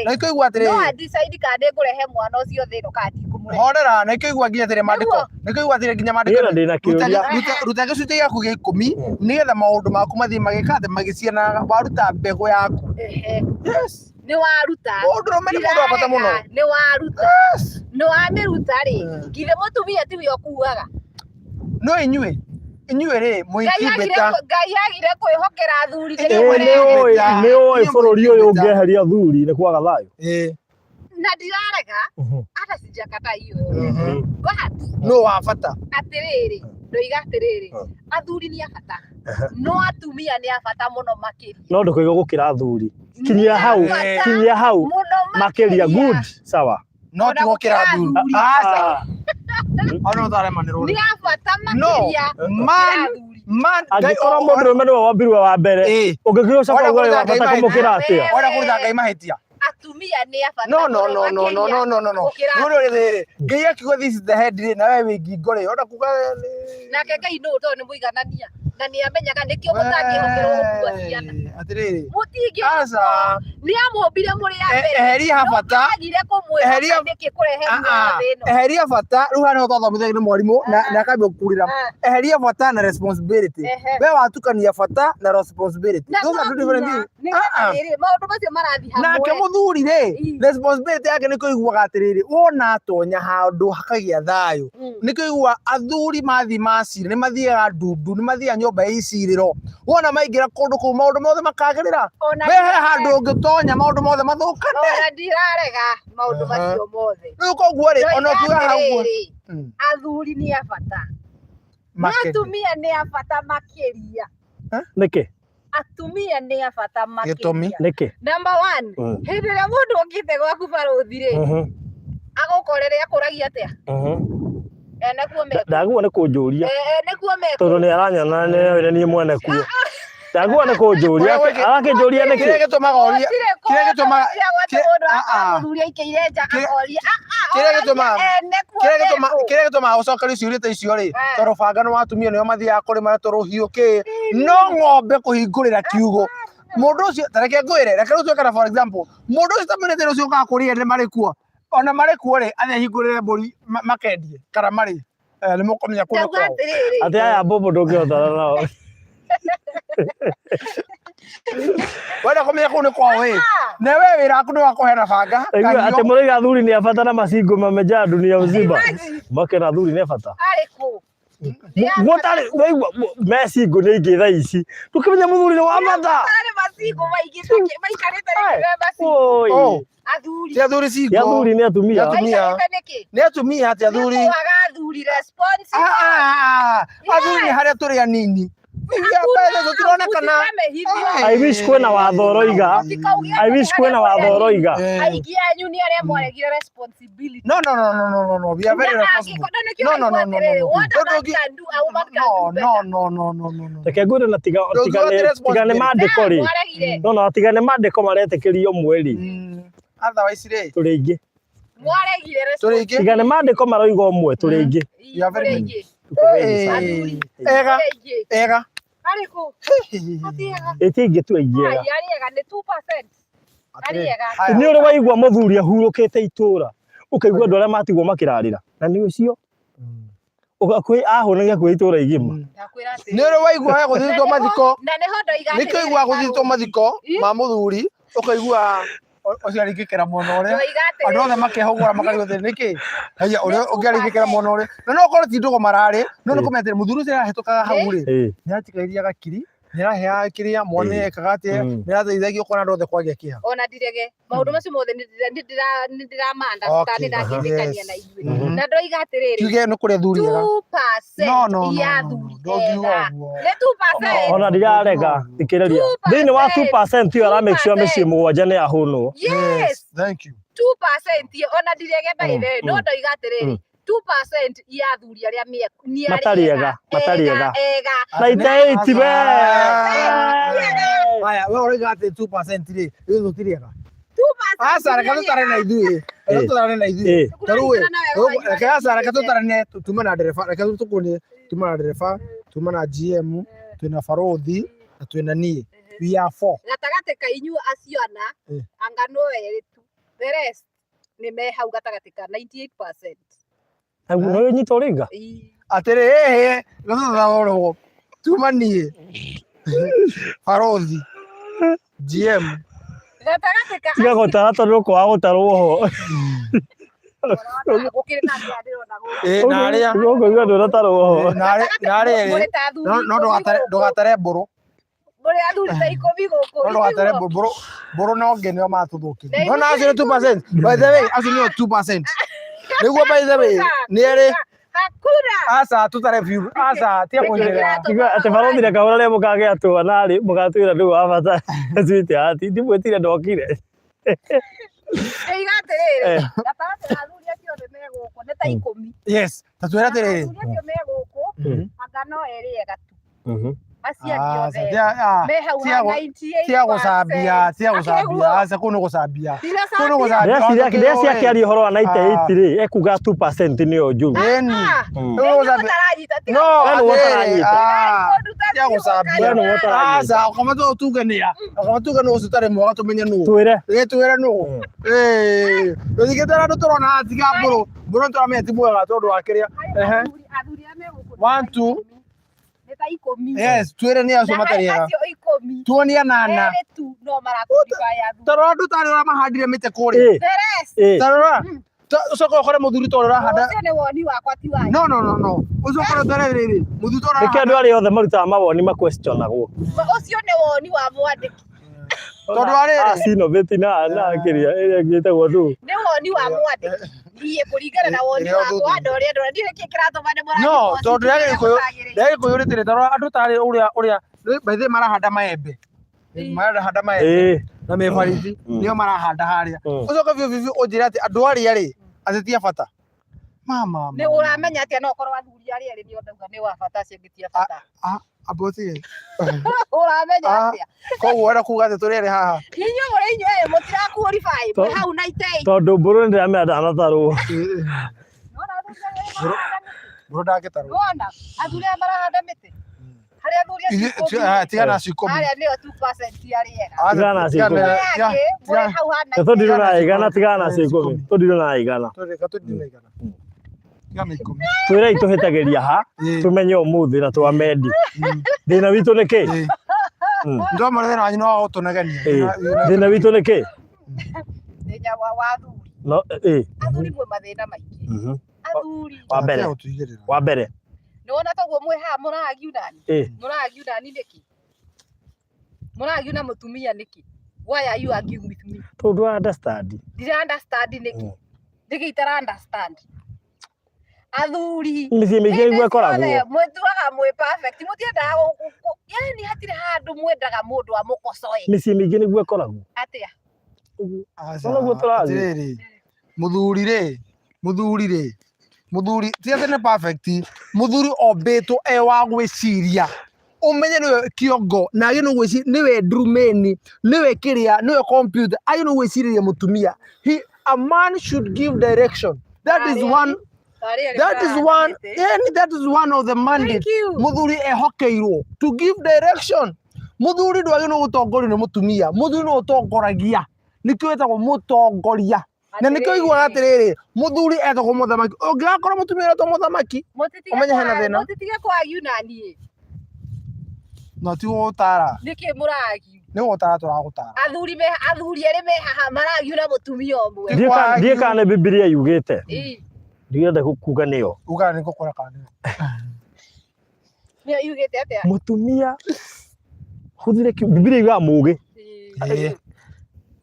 na nä kä igua atä rä no rä adecide kana ndĩngũrehe mwana ũcio thĩ ĩno kana ndikũmũrehe. horera nä kä igua nginya atä rä mandä ko nä kä igua atä rä nginya mandä Niĩ ona ndĩna kĩũria. ruta gä cunjä gĩaku gä ikå nä getha maå ndå maku mathiä magä ka atä magä cianaga waruta mbegå yaku. Ehe. Yes. Nĩ waruta. Mũndũrũme nĩ mũndũ wa bata mũno. Nĩ waruta. Yes. Nĩ wamĩruta rĩ. Githĩ mũtumia tiwe ũkuaga. No inyuĩ rĩ må ingibĩta Ngai agire kwĩhokera athuri nĩ ũĩ bũrũri ũyũ ũngĩeheria athuri nĩ kwaga thayũ. na ndirarega hata sijakataa hiyo but no wa bata atĩrĩrĩ ndoiga atĩrĩrĩ athuri nĩ a bata no atumia nĩ a bata mũno makĩria. No ndũkauga gũkĩra athuri. Kinyia hau makĩria good sawa. no ti gũkĩra athuri. Aca ono thare manĩrwo nĩ a bata makĩria man angĩkorwo mũndũrũme nĩwe wambirwo wa mbere ũngĩkĩrwo coka ũgũre wa bata kũmũkĩra atĩa. ona kũruta Ngai mahĩtia. Atumia nĩ a bata no rĩrĩ rĩrĩ Ngai akiuga this is the head rĩ na we wĩ ngingo rĩ ona kuga nake Ngai nũ tondũ nĩ mũiganania na nĩ amenyaga nĩkĩo mũtangĩhokerwo gũkua ciana. Atĩrĩrĩ mũtingĩ nĩ amũmbire mũrĩ a mbere eheria bata agire kũmwĩhoka nĩkĩ kũrehe muoyo thĩ ĩno. eheria bata rĩu hana ũthomithagia nĩ mwarimũ na akambia gũkurĩra eheria bata na responsibility we watukania bata na responsibility those are two different things. maũndũ macio marathiĩ hamwe. Nake mũthuri rĩ responsibility yake nĩ kũiguaga atĩrĩrĩ wona atonya handũ hakagĩa thayũ nĩ kũigua athuri mathi macira nĩ mathiaga ndundu nĩ mathiaga nyũmba ya icirĩro wona maingĩra kũndũ kũu maũndũ mothe makagĩrĩra wehe handũ ũngĩtonya maũndũ mothe mathũkane. Ona ndirarega maũndũ macio mothe rĩu koguo rĩ ona ũkiuga hau athuri nĩ a bata na atumia nĩ a bata makĩria. Nĩkĩ? Atumia nĩ a bata Gĩtũmi? makĩria. Nĩkĩ? Number one hĩndĩ ĩrĩa mũndũ ũngĩte gwaku barũthi rĩ agũkorere akũragia atĩa? Ndaguo nĩ kũnjũria nĩkuo meko tondũ nĩ aranyona nĩ niĩ mwene kuo. Ndaguo nĩ kũnjũria arakĩnjũria nĩkĩ? kĩrĩa gĩtũmaga oria kĩrĩa gĩtũmaga kĩrĩa gĩtũmaga ũcokerio ciũria ta icio rĩ tondũ banga nĩ watumia nĩo mathiaga kũrĩma tũrũhiũ kĩ no ng'ombe kũhingũrĩra kiugũ mũndũ ũcio tareke ngwĩre reke rĩu tuĩkana for example mũndũ ũcio tamenete rũcio ũkaga kũrĩa nĩ marĩ kuo ona marĩ kuo rĩ athiĩ ahingũrĩre mbũri makendie kana marĩ nĩ mũkũmenya kũrĩa kwao atĩ aya mbũmbũ ndũngĩhotana nao. wenda kũmenya kũu nĩ kwao ĩ na we wĩra waku nĩ wa kũheana banga atĩ mũrĩga athuri nĩ a bata na macingo mamejaa dunia mzima make na athuri nĩ a bata gũtarĩ mecingo nĩ ingĩ thaa ici ndũkĩmenya mũthuri nĩ wa bata. ti athuri cingo athuri nĩ atumia nĩ atumia ti athuri athuri nĩ harĩa tũrĩ anini I wish kwĩna watho ũroiga aingĩ anyu nĩ arĩa mwaregire responsibility. No, we are very responsible. No. Reke ngwĩre na tigane mandĩko rĩ no tigane mandĩko maretĩkĩrio mweri otherwise rĩ tũrĩ aingĩ mwaregire responsibility tigane mandĩko maroiga ũmwe tũrĩ aingĩ ega arĩkũ ĩtingĩ tu aingĩ ariega nĩ 2%. nĩ ũrĩ waigua mũthuri ahurũkĩte itũra ũkaigua andũ arĩa matigwo makĩrarĩra na nĩ ũcio ahũnagia kwĩ itũra igima. Nĩ ũrĩ waigua gũthithitwo mathiko nĩ kũigua gũthithitwo mathiko ma mũthuri ũkaigua ũcio aringĩkĩra mwena ũrĩa andũ othe makehũgũra makarigwo nĩkĩ haya ũrĩa ũngĩaringĩkĩra mwena ũrĩa na no ũkorwo ti ndũgũ mararĩ no nĩ kũmenya atĩ mũthuri ũcio arahĩtũkaga hau rĩ nĩ atikairia gakiri nĩ araheaga kĩrĩa mwana ekaga atĩa nĩ arateithagia ũkona andũ othe kwagĩa kĩeha. Ona ndirege maũndũ macio mothe nĩ ndĩramanda tani ndangĩtĩkania na ithuĩ na ndoiga atĩrĩrĩ tuge nĩ kũrĩa athuri ega 2% ya athuri ega nĩ 2%. Ona ndirarega thikĩrĩria thĩinĩ wa 2% ĩyo ara make sure mĩciĩ mũgwanja nĩ ahũnwo. Yes, thank you. 2% ona ndirege baithe no ndoiga atĩrĩrĩ 2% ya athuri arĩa matarĩ ega na itaĩti we haya we ũroiga atĩ 2% rĩ rĩu tũtirĩ ega aca reke tũtarane na ithuĩ tarĩu reke aca reke tũtarane tume na ndereba reke tũkũnie tume na ndereba tume na GM twĩna barothi na twina nie we are 4 gatagate ka inyu acio ana anga no eri tu the rest ni me hau gatagate ka 98%. No nyita uringa atiriri gathutha tuma nie Farothi GM gatagate ka tiga gutara tondu kwa gutarwo ho gukire na ndirona go na aria guko iga nduratarwo ho na aria no ndugatare mburu muri athuri ta ikomi guku no ndugatare mburu no ngenio matuthukirie no na acio 2% by the way acio nio 2% niguo by the way ni eri hakuna asa tutare view asa tia kunyerera tiga ate Farothi reka urare mukage atwa nari mugatuira ndu wa bata switi ati ndimwetire ndokire igatiriri gatagate ka athuri acio othe me guku ni ta ikomi yes tatwira atiriri athuri acio me guku anga no eri egatu acio Ah, othe satia me hau ha 98%. tia gusambia asa kuno gusambia kuno gusambia ndia ciakiaria uhoro wa 98 ri ekuga 2% nio njuru eni no utaranyita tiga no utaranyita. tia gusambia Wenu utaranyita. asa kama tu tugania kama tugania usitare mwaga tumenye nu twire twira nu ndigitara ndu turona atiga mburu turamenya ti mwega tondu wakiria athuri a me guku 1 2 ni ta ikomi yes twire ni acio matariega acio ikomi tuonia nana eri tu no marakurifaya athuri tarora ndu tari ora mahandire mite kuria the rest tarora ucoka ukore muthuri tora urahanda ucio ni woni wakwa ti wanyu no ucoka ukore tore riri muthuri tora niki andu aria othe marutaga mawoni maquestionagwo ucio ni woni wa mwandiki tondu ariri sinoveti na kiria iria ngitagwo tu ni woni wa mwandiki thiä kå ringana na woni wakwa andå arä a ndå ndirä kä kä ratå mane må no tondu ndagä kå yå rä tä rä tarora andå tarä å rä a baithä marahanda maembe marahanda maembe na mä barithi nio marahanda harä a å coka biå å njä re atä andå arä a rä atä tia bata mama nä å ramenya atä a no korwo athuri arä erä nä ondauga nä wa bata acio ngä tia bata aboti å ramenya atä a koguo enda kuga atä tå rä erä haha inyuä må rä inyuä må tirakuoribai mwä hau na itei tondu mburu ndiramenya ndanatarwo mburu ndangä tarwo wona athuri aya marahanda mä tä harä athuri tigana acio ikå harä a nä o 2% arä ega Tigana acio ikũmi. mwä hau hana to ndirå na igana tigana na cio ikũmi to ndirå na igana twirei tuhitagiria ha tumenye umuthi na twamendi thina witu ni ki ndoma thina wanyu no gutunegenia thina witu ni ki thina wa athuri no athuri mwe mathina maingi athuri wa mbere nä wona toguo mwä haha må ragiunani nä kä må ragiuna må tumia nä kä why are you arguing with me tondu understand ndira understand nä kä nä kä itara understand athuri mĩciĩ mĩingĩ igua ĩkoragwo mwĩtuaga mwĩ perfect mũtiendaga yani hatirĩ handũ mwendaga mũndũ amũkocoe mĩciĩ mĩingĩ nĩguo ĩkoragwo atĩa onaguo tũrathiĩ muthuri ti atĩ nĩ perfect muthuri ombĩtwo e wa gwĩciria umenye niwe kiongo na agĩ no gwĩciria niwe ndrumeni niwe kĩrĩa niwe computer agĩ no gwĩcirĩria mũtumia a man should give direction that is one of the mandate muthuri ehokeirwo to give direction muthuri ndwagĩ no gũtongorio nĩ mũtumia muthuri no ũtongoragia nĩkĩo wĩtagwo mũtongoria na nĩkĩo iguaga atĩrĩrĩ muthuri etagwo mũthamaki ũngĩgakorwo mũtumia etagwo mũthamaki ũmenye hena thĩna mũtitige kwagiu na niĩ no ti gũtara nĩkĩ mũragiu nĩ gũtara tũragũtara athuri erĩ me haha maragiu na mũtumia ũmwe ndiĩ kana nĩ Bibilia yugĩte ndirenda kuga nĩyo uga nĩ ngũkora kana nĩyo yugĩte atĩa mũtumia hũthĩre Bibilia yugaga mũgĩ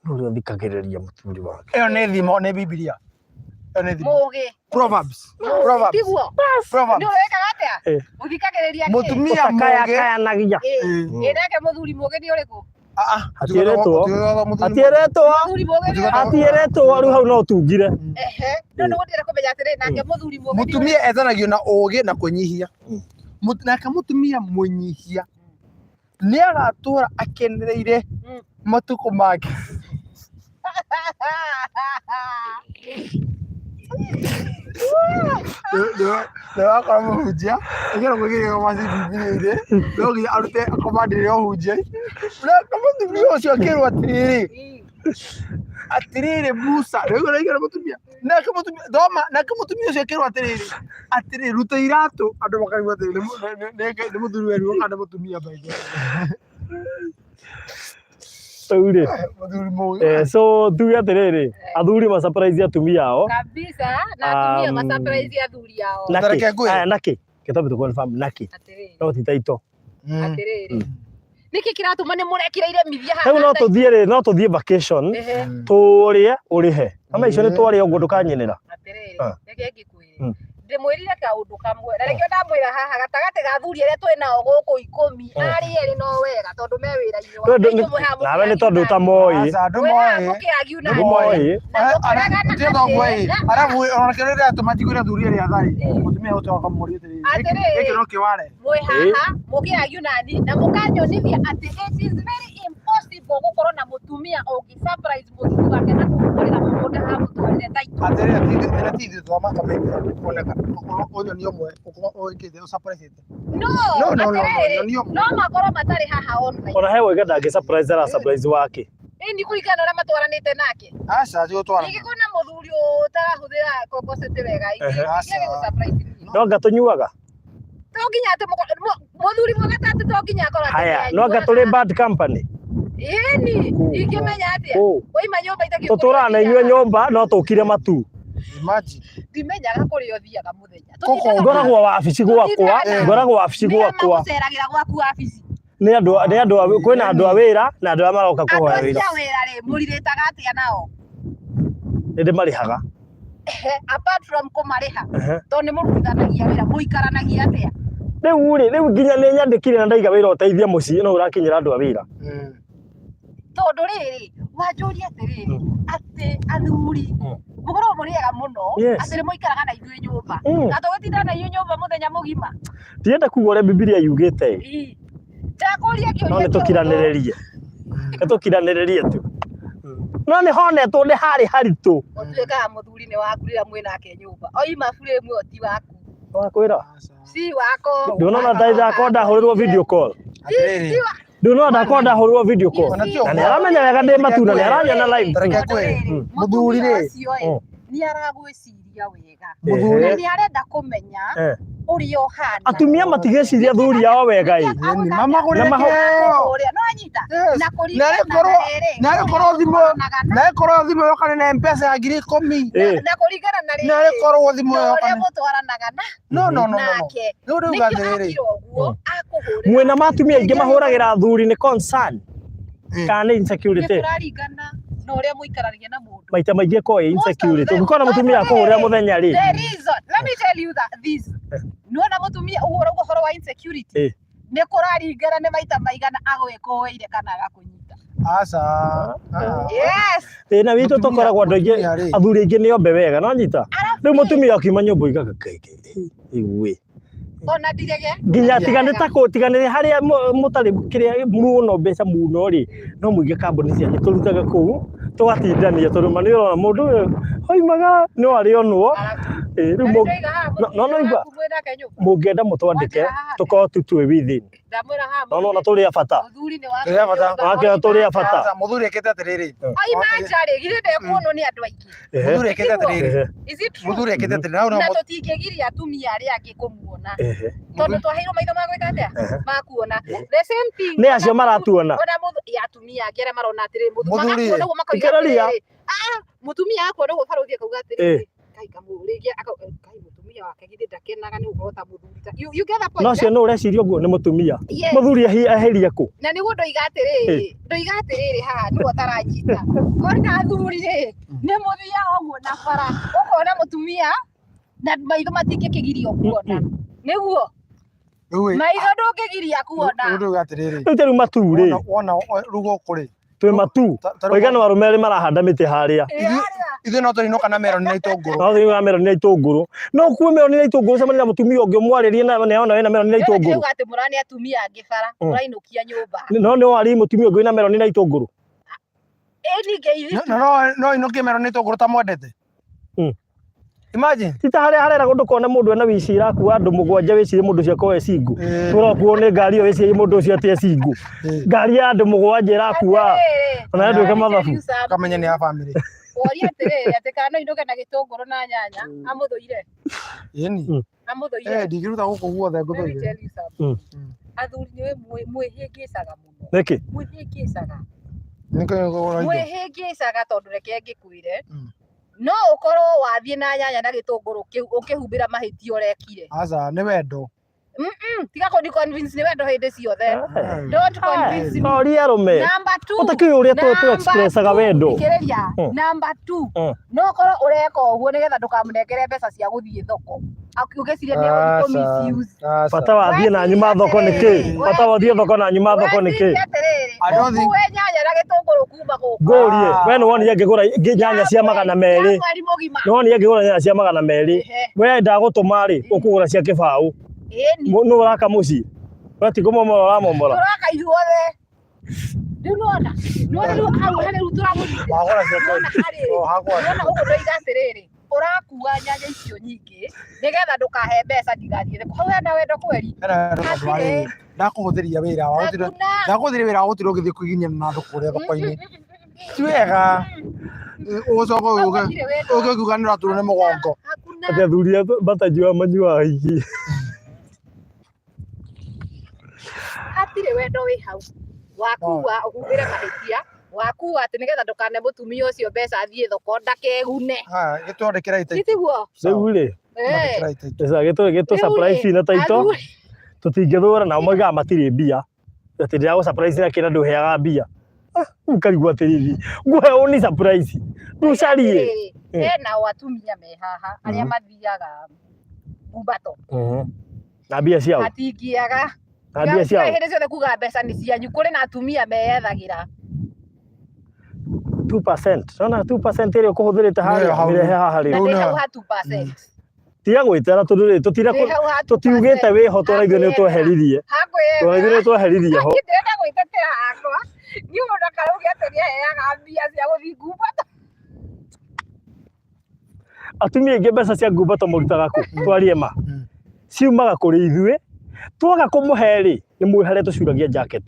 no thikagĩrĩria mũtumia wake ĩyo nĩ thimo nĩ Bibilia ĩyo nĩ thimo mũgĩ Proverbs tiguo nĩ wĩkaga atĩa ũthikagĩrĩria mũtumia mũgĩ kayanagia nake mũthuri mũgĩ nĩ ũrĩkũ atiĩretwo rĩu hau no tungire no nĩ gũtire kũmenya atĩrĩ nake mũthuri mũgĩ mũtumia etanagio na ũgĩ na kũnyihia nake mũtumia mũnyihia nĩ agatũra akenereire matukũ make Ndio akora muhunjia. Igero kugiria masi bibilia. Ndio nginya arute akomandire ũhunjia. Na mũtumia ũcio akĩrwo atĩrĩrĩ Musa rĩu araigana mũtumia nake mũtumia ũcio akĩrwo atĩrĩrĩ ruta iratũ andũ makaigua atĩrĩrĩ nĩ mũthuri weru kana mũtumia baige. So tuge atiriri athuri ma surprise atumia ao kabisa na atumia ma surprise athuri ao naki kitabu to confirm naki no titaito atiriri niki kiratuma ni murekireire mithia haha no tuthie vacation turie urihe ama icio ni twari uguo ndukanyinira atiriri reke ngikwire ndimwirire kaundu kamwe na rekio ndamwira haha gatagati ga athuri aria twinao guku 10 ari eri no wega tondu me wira-ini nawe ni tondu utamoi mukiagiu na moi arabu onakerera tumatigwira athuri aria athari mutumia utoka muri atiri no kiware mwe haha mukiagiu nani na mukanyonithia ati it is very impossible gukorwo na mutumia ungi surprise muthuri wake na kumukorera mugunda ha mutwarire taito atiri thoma kamenya kuoneka oyo ni omwe oikite surprise no makorwo matari haha online ona hewe genda ngi surprise ara surprise wake ni kuringana na matwaranite nake aca gutwara ingikona muthuri utarahuthira kokosete wega ingike go surprise no ngatunyuaga to nginya ate muthuri mwagatatu to nginya akora haya no ngaturi bad company ni ingimenya atia oima nyumba itakio tuturana inywe nyumba no tukire matu imagine ndimenyaga kurio thiaga muthenya ngoragwo wabici gwakwa muceragira gwaku wabici ni andu kwina andu a wira na andu a maroka kuhoya wira ri muriritaga atia nao ndi marihaga apart from kumariha to ni murutithanagia wira muikaranagia atia riu nginya ni nyandikire na ndaiga wira uteithia mucii no urakinyira andu a wira tondu riri wanjuria atiriri ati athuri mukorwo muriega muno ati ni muikaraga na ithuĩ nyumba na tũgĩtinda na inyuĩ nyumba muthenya mugima ndienda kuga ũrĩa Bibilia yugĩte ndakuria kĩũria no nĩtũkiranĩrĩrie tu no nĩ honetwo nĩ harĩ haritũ ũtuĩkaga mũthuri nĩ waku rĩrĩa mwĩ nake nyumba oima frame ĩyo ti waku wakwĩra si wako ndũnona ndakorwo ndahũrĩrwo video call ndũnona ndakorwo ndahũrĩrwo video call na nĩ aramenya wega ndĩ matu na nĩ aranyona live muthuri rĩ nĩ aragwĩciria wega muthuri nĩ arenda kũmenya ũrĩa ũhana atumia matigeciria athuri ao wega mamagũrĩre no anyita na kũringana na korwo thimũ yokane na M-Pesa ya 10,000 na kũringana na rĩrĩ na korwo thimũ yokane ũrĩa mũtwaranaga no nake rĩu ngathiĩ mwena matumia aingĩ mahũragĩra athuri nĩ concern kana insecurity tũraringana na ũrĩa mũikaranagia na mũndũ maita maingĩ ko insecurity ũngĩkorwo na mũtumia akũhũrĩra mũthenya rĩ the reason let me tell you that this nuona mũtumia ũhoro wa insecurity nĩ kũraringana nĩ maita maigana agwĩkũĩire kana agakũnyita aca na witũ tũkoragwo andũ aingĩ athuri aingĩ nĩombe wega no nyita rĩu mũtumia akiuma nyũmba igaga kaingĩ igwe ona ndigege nginya tiganĩre harĩa mũtarĩ kĩrĩa muno mbeca muno rĩ no mũige kambuni cianyu tũrutaga kũu tũgatindania tondũ ma nĩ ũrona mũndũ ũyũ oimaga no arĩonwo rĩu no igua mũngĩenda mũtwandĩke tũkorwo tu twĩ within no tũrĩ a bata tũrĩ a bata muthuri ekĩte atĩrĩrĩ oima njarĩ githĩ ndekuonwo nĩ andũ aingĩ muthuri ekĩte atĩrĩrĩ muthuri ekĩte atĩrĩrĩ na tũtingĩgiria atumia arĩa angĩ kũmuona tondu twaheirwo maitho ma gwĩka atĩa makuona the same thing nĩ acio maratuona ona atumia angĩ arĩa marona atĩrĩrĩ mũthuri nĩguo makoiga atĩrĩrĩ mũtumia akwo nĩguo barũthi akauga atĩrĩrĩ kai kamũrĩgia kai mũtumia wake githĩ ndakenaga nĩ gũkorwo ta mũthuri you get the point no cio nĩ ũreciria ũguo nĩ mũtumia mũthuri aheria kũ na nĩguo ndoiga atĩrĩrĩ haha nĩguo taranyita ona athuri rĩ nĩ mũthiaga ũguo na bara ũkona mũtumia na maitho matingĩkĩgiria kuona nĩguo maitho ndũngĩgiria kuona rĩu tarĩu matu rĩ wona rugo kũrĩ twĩ matu oigana arũme erĩ marahanda mĩtĩ harĩa ithuĩ no tũrĩnoka na meroni na itũngũrũ no tũrĩnoka na meroni na itũngũrũ no kuwe meroni na itũngũrũ cemania na mũtumia ũngĩ ũmwarĩrie na nĩona wĩna meroni na itũngũrũ rĩu atĩ mũrani atumia angĩ bara mũrainũkia nyũmba no nĩ warĩ mũtumia ũngĩ wĩna meroni na itũngũrũ no inũkie meroni na itũngũrũ ta mwendete Imagine. Tita harera gundu kona mundu ena wicira ku andu mugwanja wicire mundu cia koe singu. Turakuo ni ngari yo wicire mundu cio ati singu. Ngari ya andu mugwanja irakuwa. Ona ndu ka mathabu. Kamenya ni ya family. Oria atiriri ati kana indoke na gitunguru na nyanya amuthuire. Yeni. Amuthuire. Ndigiruta guku guothe nguthuire. Athuri ni mwihĩngĩcaga mũno. Niki? Mwihĩngĩcaga. Niko Mwihĩngĩcaga tondu reke ngĩkwĩre. No ukorwo wathiĩ na nyanya na gĩtũngũrũ kĩu ũkĩhumbĩra mahĩtia ũrekire. Aca nĩ wendo. Tiga kũni convince nĩ wendo hĩndĩ ciothe. Don't convince me. Oria rume. Number 2. Utakĩ uria tu expressaga wendo. Thikĩrĩria. Number 2. No ũkorwo ũreka ũguo nĩgetha ndũkamũnengere mbeca cia gũthiĩ thoko. Ũgĩciria nĩ egũthiĩ misuse. Bata wathiĩ na nyuma thoko nĩkĩ? Bata wathiĩ thoko na nyuma thoko nĩkĩ? Ũkuue nyanya na gĩtũngũrũ kuma gũkũ. Ngũrie, we nĩ wonire ngĩgũra nyanya cia 200. Nĩ wonire ngĩgũra nyanya cia 200. We ndagũtũma rĩ, ũkũgũra cia kĩbaũ. Nũ ũraka mũciĩ? We ti kũmomora ũramomora. Tũraka ithuothe. Rĩu nĩwona? Nĩwona rĩu hau harĩ rĩu tũramũthithia. Wagũra cia koe. Nĩwona ũguo ndoiga atĩrĩrĩ. Ũrakua nyanya icio nyingĩ nĩgetha ndũkahe mbeca ndigathiĩ thoko. Hau hena wendo kweri? Ndakũhũthĩria wĩra wa gũtirwo. Ndakũhũthĩria wĩra wa gũtirwo ũgĩthiĩ kũgiginyana na andũ kũrĩa thoko-inĩ. Ti wega. Ũcoka ũkiuga nĩ ũraturwo nĩ mũgongo. Ati athuri batajua manyua aingĩ. Hatirĩ wendo wĩ hau. Wakua ũhumbĩre mahĩtia. Wakua atĩ nĩgetha ndũkane mũtumia ũcio mbeca athiĩ thoko ndakegune. Gĩtwandĩkĩra itaitũ. Titiguo? Rĩu rĩ. Gĩtũ surprise na taito. Tũtingĩthũra nao moigaga matirĩ mbia. Atĩ ndĩragũ surprise na kĩna ndũheaga mbia. Ũkarigwo atĩrĩrĩ. Ngũhe ũni surprise. Ndũcarie. Hena o atumia me haha arĩa mathiaga Umbato. Na mbia ciao. Matingĩaga. Na mbia ciao. Hĩndĩ ciothe kuga mbeca nĩ cianyu. Kũrĩ na atumia meyethagĩra. 2%. Nona 2% ĩrĩa ũkũhũthĩrĩte harĩa mĩrehe haha rĩ. Ndĩ hau ha 2%. Tiga gwĩtara tondũ rĩ tũtiugĩte wĩho twara ithuĩ nĩ tweheririe. Twara ithuĩ nĩ tweheririe ho. Ndĩrenda gwĩtetera hakwa. Nĩ mũndũ akarauga atĩ nĩ aheaga mbia cia gũthiĩ Ngumbato. Atumia aingĩ mbeca cia Ngumbato mũrutaga kũ? Twarie ma. Ciumaga kũrĩ ithuĩ. Twaga kũmũhe rĩ nĩ mwĩharĩa tũcuragia jacket.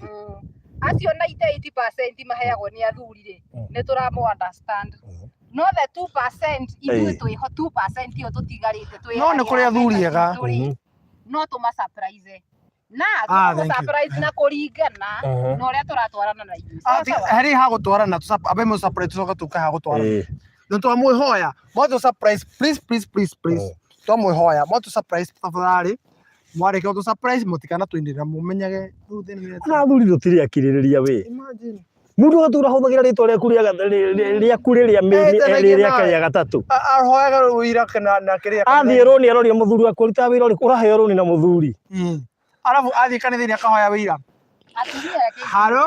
Acio 98% maheagwo nĩ athuri rĩ nĩ tũramũ understand. No the 2% ithuĩ twĩho 2% ĩyo tũtigarĩte twĩ. No nĩ kũrĩ athuri ega. No tũma surprise. Na tũma surprise na kũringana na ũrĩa tũratwarana na ithuĩ. Harĩ ha gũtwarana abe mũ surprise tũcoka tũka ha gũtwarana. Nĩ twamwĩhoya. Mo surprise please. Twamwĩhoya. Mo surprise tafadhali. Mwareke ũtũ surprise mũtikana twĩndĩra mũmenyage rĩu thĩinĩ. Na athuri tũtirĩ akirĩrĩria we. Imagine. Mũndũ gatura hũthagĩra rĩtwa rĩaku rĩrĩa mĩeri erĩ rĩa kaya gatatũ. Ahoyaga wĩira kana na kĩrĩa. Athiĩ rũni aroria mũthuri wake ũrutaga wĩra ũrĩkũ ũraheo rũni na mũthuri. Arabu athiĩ kanitha-inĩ akahoya wĩira. Haro?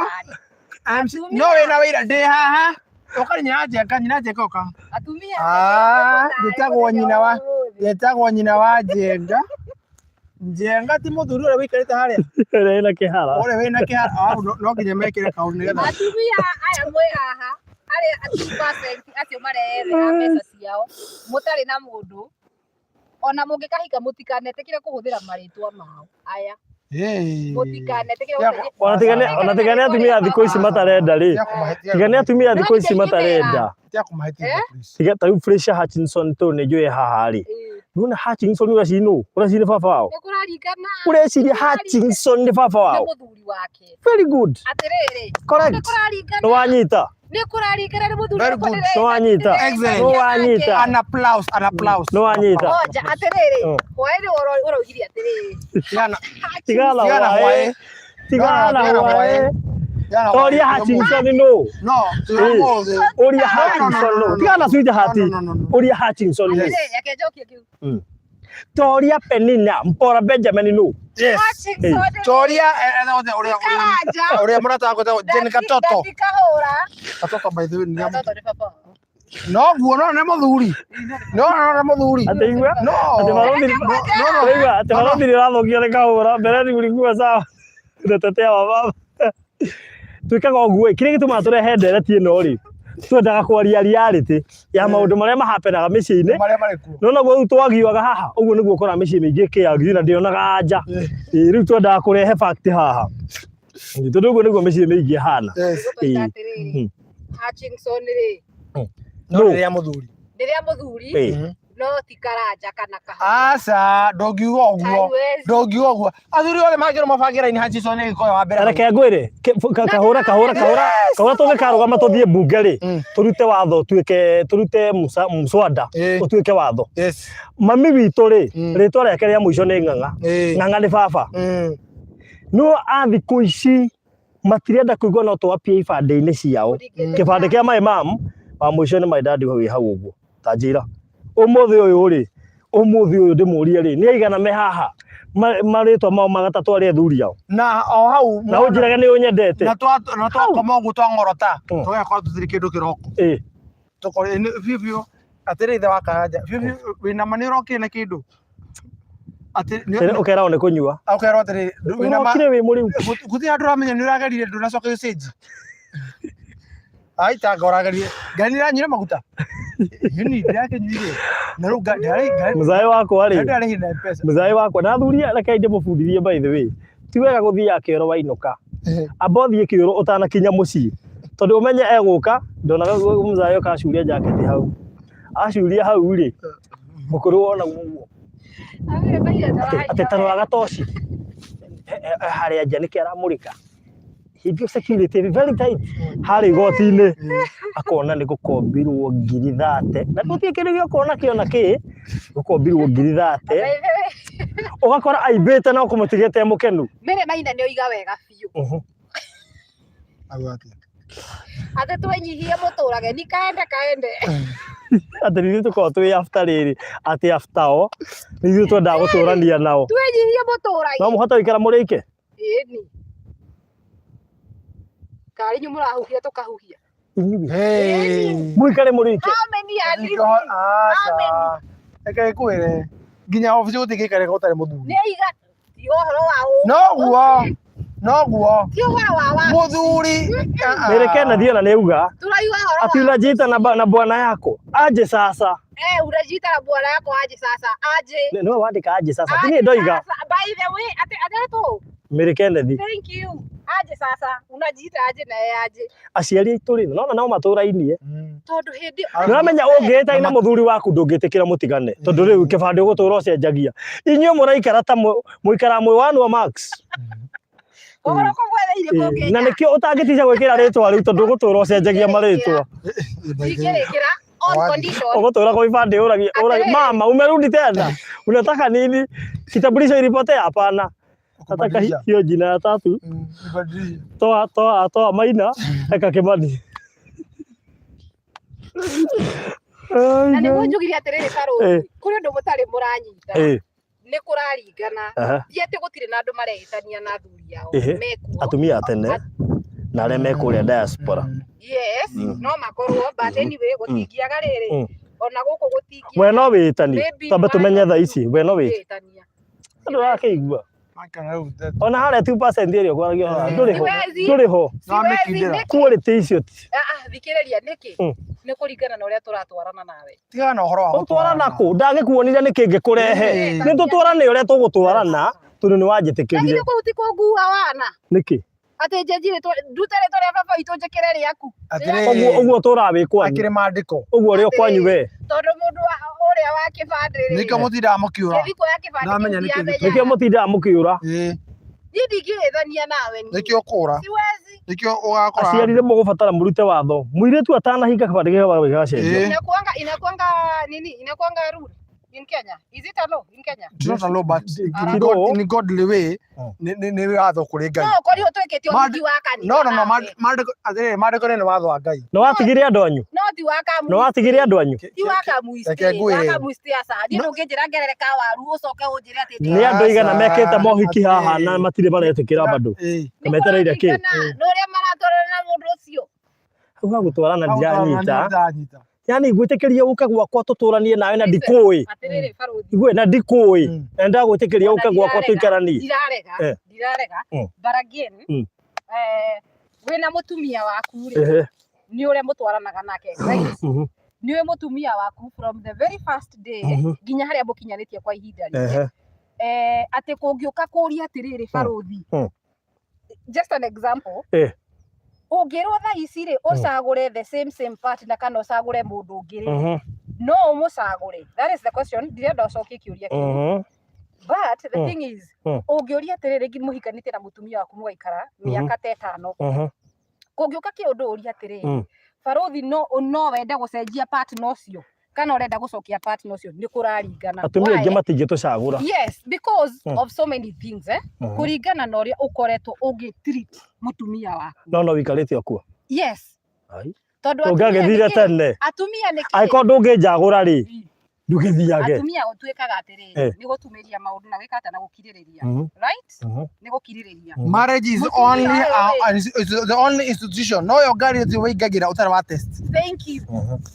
No wĩna wĩira ndĩ haha. Ũkarinya nyina njenga ũka. Ndĩtagwo nyina wa njenga. Njenga ti mũthuri ũrĩa wĩikarĩte harĩa. Ũrĩa wĩna kĩhara. Ũrĩa wĩna kĩhara. No nginya mekĩre kaũndũ nĩgetha. Atumia aya mwĩ haha arĩa 2% acio mareyethera mbeca ciao mũtarĩ na mũndũ. Ona mũngĩkahika mũtikanetĩkĩre kũhũthĩra marĩtwa mao. Aya. Mũtikanetĩkĩre. Ona tigane atumia thikũ ici matarenda rĩ. Tigane atumia thikũ ici matarenda. Tiga ta rĩu Felicia Hutchinson tũ nĩ njũĩ haha rĩ. Nuna Hutchinson ũracinĩ baba wao. Ũreciria Hutchinson nĩ baba wao. Very good. Atĩrĩrĩ. Correct. Nĩ wanyita. Nĩ kũraringana nĩ mũthuri ũrĩa nĩ wanyita. Nĩ wanyita. An applause. Nĩ wanyita. Oja atĩrĩrĩ. Hwaĩ ũraugire atĩrĩrĩ. Tigana hwaĩ. Tigana hwaĩ. Oria Hutchinson no. Oria Hutchinson no. Tigana sweetheart. Oria Hutchinson no. Toria Penina, Mpora Benjamin no. Yes. Toria uria murata ko Jenica Toto. Toto by the way. No, guo no muthuri. No muthuri. Ateigua? No. Ate marothiri rathokia ni kahura mbere ni ngurigua sawa. Ndetetea baba. Twikaga ũguo kĩrĩa gĩtũmaga tũrehe ndereti ĩno rĩ twendaga kwaria reality ya maundu maria mahapenaga micii-ini Maria marĩkuo. no guo twagiuaga haha uguo niguo ukora micii miingi kiagi na ndionaga anja riu twendaga kurehe fact haha tondu uguo niguo micii miingi hana Hutchinson rĩ No rĩrĩa mũthuri. rĩrĩa mũthuri no ti Karanja kana Kahana. Aca ndongiuga ũguo. Ndongiuga ũguo. Athuri othe mangĩrwo mabange raini Hutchinson nĩ gĩkoya wa mbere. reke ngwire kahura tũngĩkarũgama tũthiĩ mbunge rĩ tũrute watho turute mswada ũtuĩke watho. Mami witũ rĩ rĩtwa rĩake rĩa mũico nĩ Ng'ang'a. Ng'ang'a nĩ baba no a thikũ ici matirenda kũigua no twapie ibandĩ-inĩ ciao. Kĩbandĩ kĩa my mom wa mũico nĩ my dad wĩ hau ũguo ta njĩra ũmũthĩ ũyũ rĩ ũmũthĩ ũyũ ndĩmũrie rĩ nĩ aigana me haha marĩtwa mao magatatũ arĩa athuri ao na o hau na ũnjĩrage nĩ ũnyendete na twakoma ũguo twang'orota tũgakorwo tũtirĩ kĩndũ kĩroko tũkorwo biũ atĩrĩ ithe wa Karanja biũ wĩna ma nĩ ũrokire na kĩndũ ũkeragwo nĩ kũnyua ũkerwo atĩrĩ wĩna ma wĩ mũrĩu gũtirĩ andũ ũramenya nĩ ũragerire ndũnacoka gĩcĩnji aita ngoragerie ngani ranyire maguta yuni yake nyuire na rĩu ngari mzai wakwa rĩ ndarĩ na pesa mzai wakwa na athuri reke ndĩmũbundithie by the way ti wega gũthiaga kĩoro wainũka amba ũthiĩ kĩoro ũtanakinya mũciĩ tondũ ũmenye egũka ndonaga mzai ũkacuria jacket hau acuria hau rĩ mũkũrũ wona guo atĩ taroraga toci harĩa nja nĩkĩ aramũrĩka hivyo security very tight harĩ igoti-inĩ akona nĩ gũkombirwo ngiri 30 na gũtirĩ kĩndũ gĩokona kĩona kĩ gũkombirwo ngiri 30 ũgakora aimbĩte no kũmũtigĩte mũkenu Mere Maina nĩ oiga wega biũ atĩ twenyihie mũtũrage ni kaende atĩ nĩ tũkorwo twĩ after rĩrĩ atĩ after o nĩ twendaga gũtũrania nao twenyihie mũtũrage no mũhota gũikara mũrĩke ĩni kari nyu mũrahuhia tukahuhia mũikare mũrĩke ameni ani aca eke kwĩre nginya ofici gũtigĩkare gũtarĩ mũthuri nĩ aiga ti ũhoro wa noguo ti ũhoro wa mũthuri Mĩreke na thiona nĩ auga turaiwa horo ati unajiita na bwana yako aje sasa unajiita na bwana yako aje sasa aje nĩwe wandĩka aje sasa tini ndoiga by the way ateto Mĩreke ndethi thank you aje sasa unajiita aje na aje aciari aitũ rĩ no matũrainie tondu hindi nĩramenya ũngĩĩta na mũthuri waku ndũngĩtĩkĩra mũtigane tondũ rĩu kĩbandĩ ũgũtũra ũcenjagia inyuĩ mũraikara ta mũikara mwĩ wanwa Max ũhoro kũgwetheire kũngĩnya na nĩkĩo ũtangĩticia gwĩkĩra rĩtwa rĩu tondũ ũgũtũra ũcenjagia marĩtwa ingĩrĩkĩra on condition ũgũtũra kwa ibandĩ ũragi mama umerudi tena unataka nini kitambulisho ilipote hapana nataka hiyo jina ya tatu toa Maina eka Kimani na nĩguo njugire atĩrĩrĩ Karũthi kũrĩ ũndũ mũtarĩ mũranyita nĩ kũraringana ti atĩ gũtirĩ na andũ marehĩtania na athuri ao mekuo atumia a tene na arĩa me kũrĩa diaspora yes no makorwo but anyway gũtingiaga rĩrĩ ona gũkũ gũtingia we no wĩtani twambe tũmenye thaa ici we no wĩtani andũ rakĩigua ona harĩa 2% ĩrĩa kwaragia ndũrĩ ho quality icio thikĩrĩria nĩkĩ nĩ kũringana na ũrĩa tũratwarana nawe tigana na ũhoro wa gũtwarana kũ ndangĩkuonire nĩ kĩngĩkũrehe nĩ tũtwarane ũrĩa tũgũtwarana tondũ nĩ wanjĩtĩkĩrire lakini kũu ti kũngua wana nĩkĩ atĩ njenjire ndute rĩtwa rĩa baba witũ njĩkĩre rĩaku ũguo tũrawĩ kwanyu akĩrĩ maandĩko ũguo ũrĩ kwanyu we tondũ mũndũ ũrĩa wa kĩbandĩ nĩkĩo mũtindaga mũkĩũra nĩkĩo mũtindaga mũkĩũra niĩ ndingĩrĩithania nawe nĩkĩo ũkũra siwezi nĩkĩo ũgakora aciari nĩ mũgũbatara mũrute watho mũirĩtu atanahinga kĩbandĩ gĩake gĩgacenjio inakuanga nini inakuanga rule in Kenya is it a law in Kenya it's not a law but in godly way nĩ watho kũrĩ Ngai no kori ũtwĩkĩtio mũthingi wa kanitha no maandĩko nĩ watho wa Ngai no watigire andũ anyu no ti wa kamu no watigire andũ anyu ti wa kamuisti asa niĩ ndũngĩnjĩra ngerereka waru ũcoke ũnjĩre atĩ nĩ andũ aigana mekĩte mohiki haha na matirĩ maretĩkĩra bado metereire kĩ n'ũrĩa maratwarana na mũndũ ũcio hau ha gũtwarana ndiranyita yani gwĩtĩkĩria ũka gwakwa tũtũranie nawe na ndikũĩ atĩrĩrĩ Karũthi igwe na ndikũĩ na ndagwĩtĩkĩria ũka gwakwa tũikaranie ndirarega but again wĩna mũtumia waku rĩ ni uria mutwaranaga nake guys niwe mutumia waku from the very first day nginya haria mukinyanitie kwa ihinda rĩrĩ ati kungiuka kuria atiriri baruthi just an example ungirwo tha ici ri ucagure the same partner kana ucagure mundu ungi no umucagure that is the question ndirenda ucokie kiuria kiu but the thing is ungiuria atiriri ngi muhikanite na mutumia waku mugaikara miaka 5 kungiuka kiundu uria atiriri baruthi no wende gucenjia partner ucio kana urenda gucokia partner ucio ni kuraringana atumia aingi matingitucagura yes because of so many things kuringana na uria ukoretwo ungitreat mutumia waku no wikarite okuo yes ai tondu ungagithire tene atumia ni ai ko ndungijagura ri ndugithiage atumia gutuikaga atiriri ni gutumiria maundu na wikata na gukiririria right ni gukiririria marriage is the only institution no your gari ti wigagira utara wa test thank you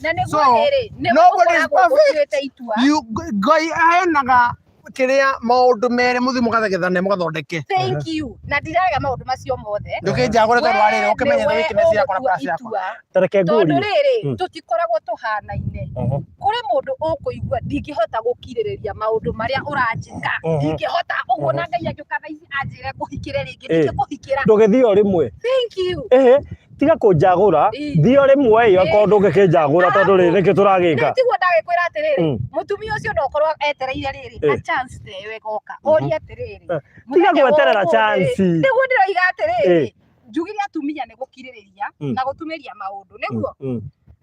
na neguo riri nobody is perfect you goi ahenaga kiria maundu mere muthi mugathegethane mugathondeke thank you na ndiraga maundu macio mothe ndukijagura tondu wa riri ukimenya weakness yakwa na plus yakwa tareke nguri tondu riri tutikoragwo tuhanaine kuri mundu ukuigua ndingihota gukiririria maundu maria uranjika ndingihota uguo na Ngai angiuka thaici anjire kuhikire ringi ndingikuhikira ndugithio rimwe thank you tiga kunjagura thio rimwe iyo ko ndungikijagura tondu riri niki turagika tiguo ndagikwira atiriri mutumia ucio ndokorwo etereire riri a chance tewe goka oria atiriri tiga gweterera chance niguo ndiroiga atiriri njugire atumia ni gukiririria na gutumiria maundu niguo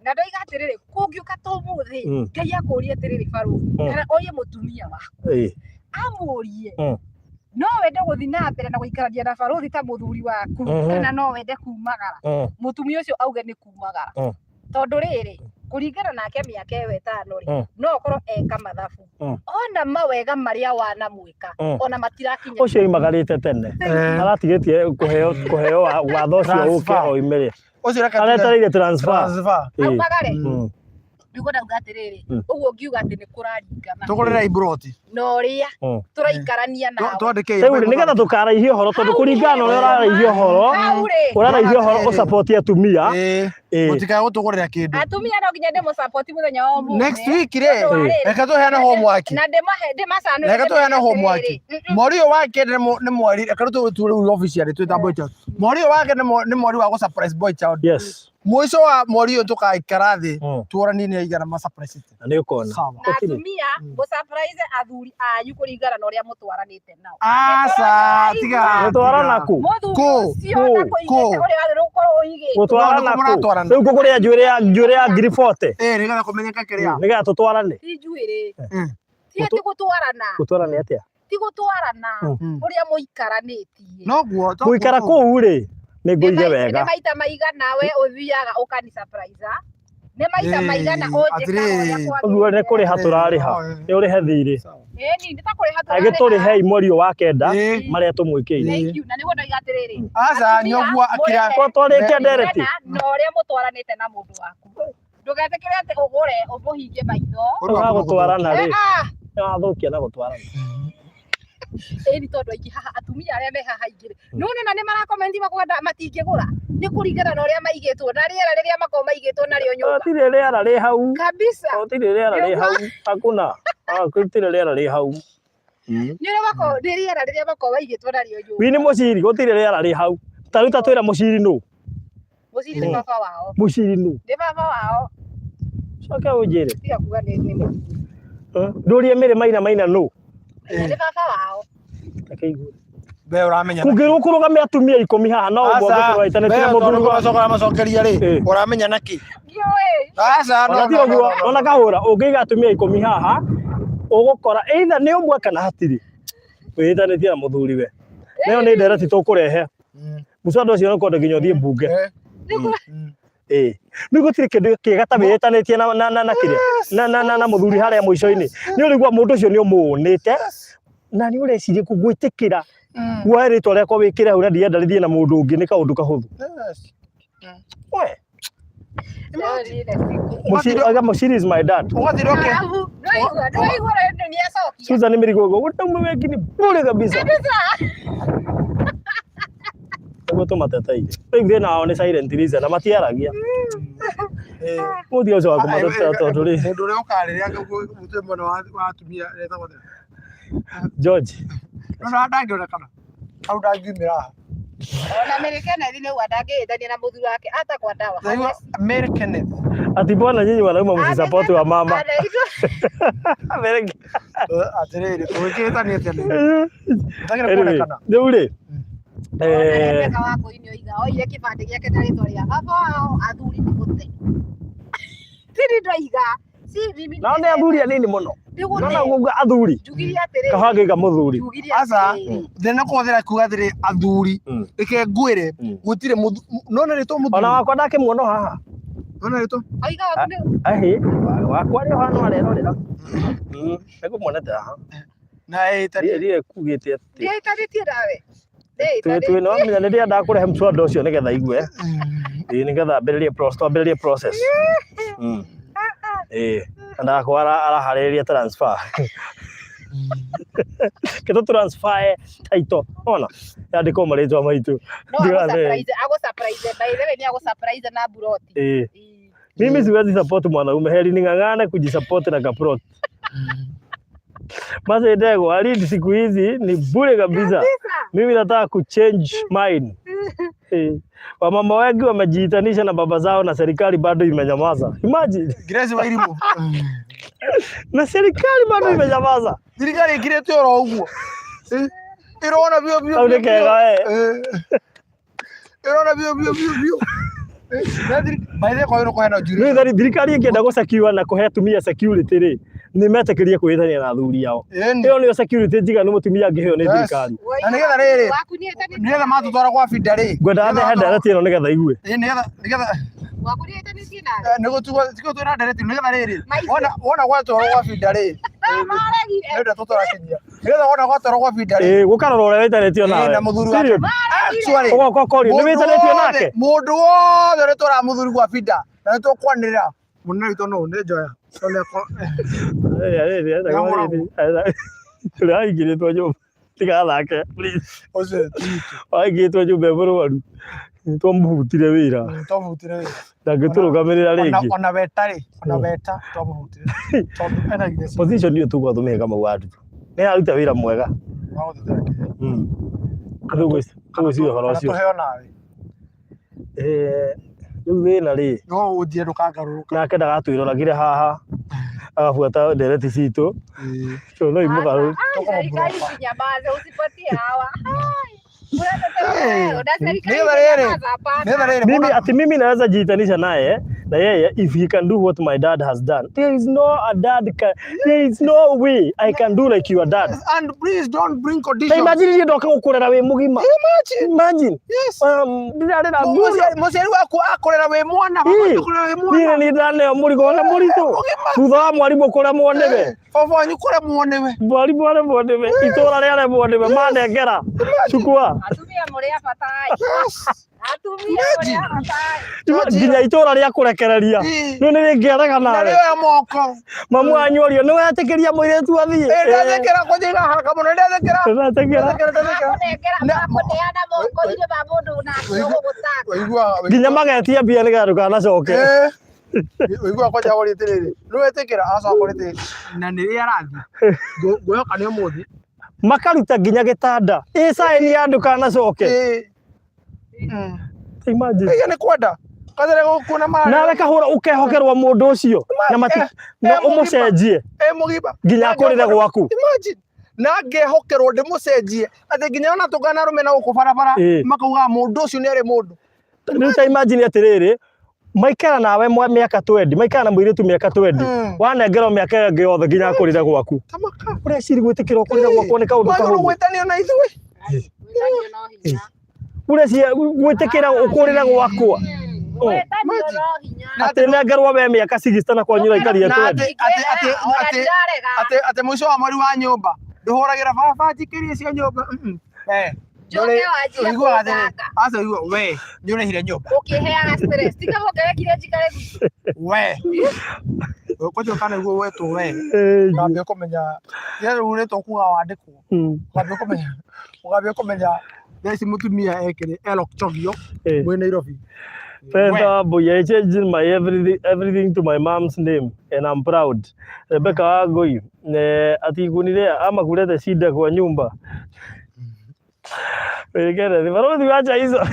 na ndoiga atiriri kungiuka to muthi Ngai akuria atiriri baruthi kana orie mutumia waku amurie no wende guthi na mbere na guikarania na baruthi ta muthuri waku kana no wende kumagara mutumia ucio auge ni kumagara tondu riri kuringana nake miaka ewe 5 ri no ukorwo eka mathabu ona mawega maria wana mwika ona matirakinya ucio imagarite tene aratigitie kuheo watho ucio uke oimire ucio aretereire transfer magare niguo ndauga atiriri uguo ngiuga ati ni kuraringana tugurira ibroti no ria turaikarania nawe twandike rĩu nigetha tukaraihie horo tondu kuringana uria uraraihie horo usupport atumia mutika gutugurira kindu atumia no nginya ndimo support muthenya wa mu next week ri reka tuheane homework na ndimacanu reka tuheane homework mweri wake ni mweri reka tu officially twita boy child mweri wake ni mweri wa surprise boy child yes mwisho wa mweri uyu tukaikara thi tuorani ni igana ma surprise ni ukona atumia go surprise athuri anyu kuringana na uria mutwaranite nao asa tiga mutwarana ku mutwarana ku riu kuguria njuire ya ngiri 40 nigetha kumenyeka kiria nigetha tutwarane ti njuire ti ati gutwarana atia ti gutwarana uria muikaranitie no guo muikara ku ri ni nguige wega ni maita maigana we uthiaga ukani surprise ni maita maigana ojeka uguo ni kuriha turariha ni urihe thiri ni nditakuriha turariha agiturihe mweri wa kenda maria tumwikiire thank you na niguo ndoiga atiriri asa nyoguo akira ko twarikia ndereti no uria mutwaranite na mundu waku ndugetekere ati ugure umuhingie maitho uragutwarana ri athukia na gutwarana ni tondu aingi haha atumia aria me haha ingire none na ni marakomenti makwenda matingigura ni kuringana na uria maigitwo na riera riria makoma maigitwo nario nyumba tire riera ri hau kabisa tire riera ri hau hakuna tire riera ri hau ni riera riria makoma maigitwo nario nyumba wini muciri gutire riera ri hau taruta twira muciri no muciri ni baba wao muciri no ni baba wao coka unjire tiga kuga ni ndurie mire maina no ni baba wao takeigu be uramenya kugiru kurugame atumia 10 haha no mboge twaitane tira mundu gwacoka macokeria ri uramenya naki asa no tiguo ona kahura ungiga atumia 10 haha ugukora either ni umwe kana hatiri witane tira muthuri we leo ni ndereti tukurehe musando cio no konde nginya thie mbunge niguo tiri kindu kiega ta witanitie na kiria na muthuri haria muico-ini ni urigwa mundu ucio ni umunite na ni ureciria kugwitikira we ritwa riakwa wikire hau na ndiendarithie na mundu ungi ni kaundu kahuthu we Mushiri is my dad. Susan Mirigogo, what are you making? Pure kabisa. Ndio tu matata hii. Pengine naone silent reason na matiaragia. Muthi ucio waku matata tondu ri. Mundu uri ukarĩrĩa mũtwe mwena wa atumia etagwo atĩa? George. No ndangĩonekana. Hau ndangiumĩra haha. Ona Mary Kenneth nĩ ũguo ndangĩhĩtania na mũthuri wake atakwa ndawa. Mary Kenneth. Ati bwana nyinyi wanauma msisupport wa mama. Atĩrĩrĩ, tũgĩkĩhĩtania atĩa nĩ? Ndagĩra kuonekana. Rĩu rĩ. Rebeka Wangũi nĩoiga oire kĩbandĩ gĩake na rĩtwa rĩa baba wao athuri nĩ gũte. Tiri ndoiga. Na nĩ athuri anini mũno. Nona guo athuri. Njugirie atĩrĩrĩ. Kabange ka mũthuri. Aca, thĩna kũhũthĩra kuuga atĩrĩ athuri. Reke ngwĩre gũtirĩ nona rĩtwa mũthuri. Ona wakwa ndakĩmuona haha. Nona rĩtwa. Oiga waku nĩ. Ahi, wakwa rĩ hana arerorera. Nĩngũmuonete haha. Na ĩtarĩ kugĩte atĩ. Ndĩitarĩtie nawe. Twe no menya nĩ ndĩrenda kũrehe mswada ũcio nĩgetha igue. Nĩgetha ambĩrĩrie process. Ndakwa araharĩrĩria transfer. Kĩtũ transfer title. Ona yandĩkwo marĩtwa maitũ. No ago surprise by the way ni ago surprise na buroti. Mimi siwezi support mwanaume, heri ning'ang'ane kujisupport na kaprot. Basi ndego alidi siku hizi ni bure kabisa. Mimi nataka kuchange mind. Wamama wengi wamejiitanisha na baba zao na serikali bado imenyamaza. Imagine. Grace Wairimu. Na serikali bado imenyamaza. Serikali ikirete oro uguo. Irona bio bio. Au nikega Irona bio bio bio. Baile kwa yoro kwa na juri. Nĩ thirikari ĩngĩenda gũcakiwa na kũhe atumia security rĩ nĩ metĩkĩrie kwĩhĩtania na athuri ao. Ĩyo nĩyo security njiganu mũtumia angĩheo nĩ thirikari. Na nĩgetha rĩrĩ. Nĩgetha matũtwara kwa binda rĩ. Ngwenda ndehe ndereti ĩno nĩgetha igue. Nĩgetha Wakuriĩtanĩtie nawe. Nĩgũtuga twĩna ndereti nĩgetha rĩrĩ. Wona gwatwarwo kwa binda rĩ. Nĩgetha tũtwara Kenya. Nĩgetha wona gwatwarwo kwa binda rĩ. Gũkarora ũrĩa wĩtanĩtio nawe. Na mũthuri wake. Actually. Nĩ wĩtanĩtio nake. Mũndũ wothe nĩ twara mũthuri kwa binda. Na nĩ tũkwanĩrĩra. Mũnene witũ no nĩ njoya. Aingĩrĩtwo nyũmba tigathake please. Aingĩrĩtwo nyũmba mũrwaru twamũhutire wĩra. Twamũhutire wĩra. Ndangĩtũrũgamĩrĩra rĩngĩ. Ona weta twamũhutire. Position hiyo tuko tumeka mawadu. Nĩ aruta wĩra mwega. Tũgwĩciria ũhoro ũcio. Tũheo nawe. Rĩu wĩna rĩ. No ũthiĩ ndũkangarũrũka. Nake ndagatwĩroragire haha agabuata ndereti citũ. No imũgarũ. Nyamaza usipatie hawa. Mimi naweza jiitanisha naye na yeye if he can do what my dad has done. There is no way I can do like your dad. And please don't bring conditions. Imagine you ndoka gukorera we mugima. Imagine. Yes. Ndirarera mũciari waku akorera we mwana, akorera we mwana. Ni ndaneo mũrigo ona mũritũ. Thutha wa mwarimũ kũremwo nĩwe. Baba wanyu kũremwo nĩwe. Mwarimũ aremwo nĩwe. Itũra rĩaremwo nĩwe. Manengera. Chukua. Atumia mũrĩa batai. Atumia mũrĩa batai. Nginya itũra rĩa kũrekereria. Nĩ rĩngĩarega nawe. Na rĩoya moko. Mamu anyorio nĩ wetĩkĩria mũirĩtu athiĩ. Ndethekera kũnjĩra haraka mũno ndethekera. Na kũneana moko ile ba mũndũ na gũgũtaka. Nginya magetia mbia nĩgetha ndũkanacoke. Ũigua kwa jago rĩtĩrĩrĩ. Nĩ wetĩkĩra acokorete na nĩ arathi. Ngũyoka nĩ ũmũthĩ. Makaruta nginya gĩtanda. Saini ya ndũkanacoke. Imagine. Nĩ kwenda. Kathare gũkuna mara. Nawe kahũra ũkehokerwo mũndũ ũcio na ũmũcenjie. Mũgiba. Nginya akũrĩre gwaku. Imagine. Na ngehokerwo ndĩmũcenjie. Atĩ nginya ona tũngana rũmena gũkũ barabara makauga mũndũ ũcio nĩ arĩ mũndũ. Rĩu ta imagine atĩrĩrĩ. Maikara nawe mĩaka 20, maikara na mũirĩtu mĩaka 20. Wanengerwo mĩaka ĩngĩ yothe nginya akũrĩre gwaku. Ũreciria gwĩtĩkĩra ũkũrĩre gwakwo nĩ kaũndũ kahũthũ. Gwĩtanio na ithuĩ. Ũreciria gwĩtĩkĩra ũkũrĩre gwakwa. Atĩ nengerwo we mĩaka 60 na kwanyu ikaria 20. Atĩ mũico wa mweri wa nyũmba ndũhũragĩra baba njikĩrie cia nyũmba. Asa yuo we nyũrĩhire nyũmba. Ũkĩheaga stress tiga wongererekire njikare gutu. We. Ũkũjũ kana guo wetu we. Ngambia kũmenya rĩu rĩtwa kuga wandĩkwo. Ngambia kũmenya theci mũtumia ekĩrĩ Elok Chogio mwĩ Nairobi. Faith Wambui, I changed my everything to my mom's name and I'm proud. Rebecca Wangui, ati kunile ama kuleta shida kwa nyumba. Wewe bado wacha hizo.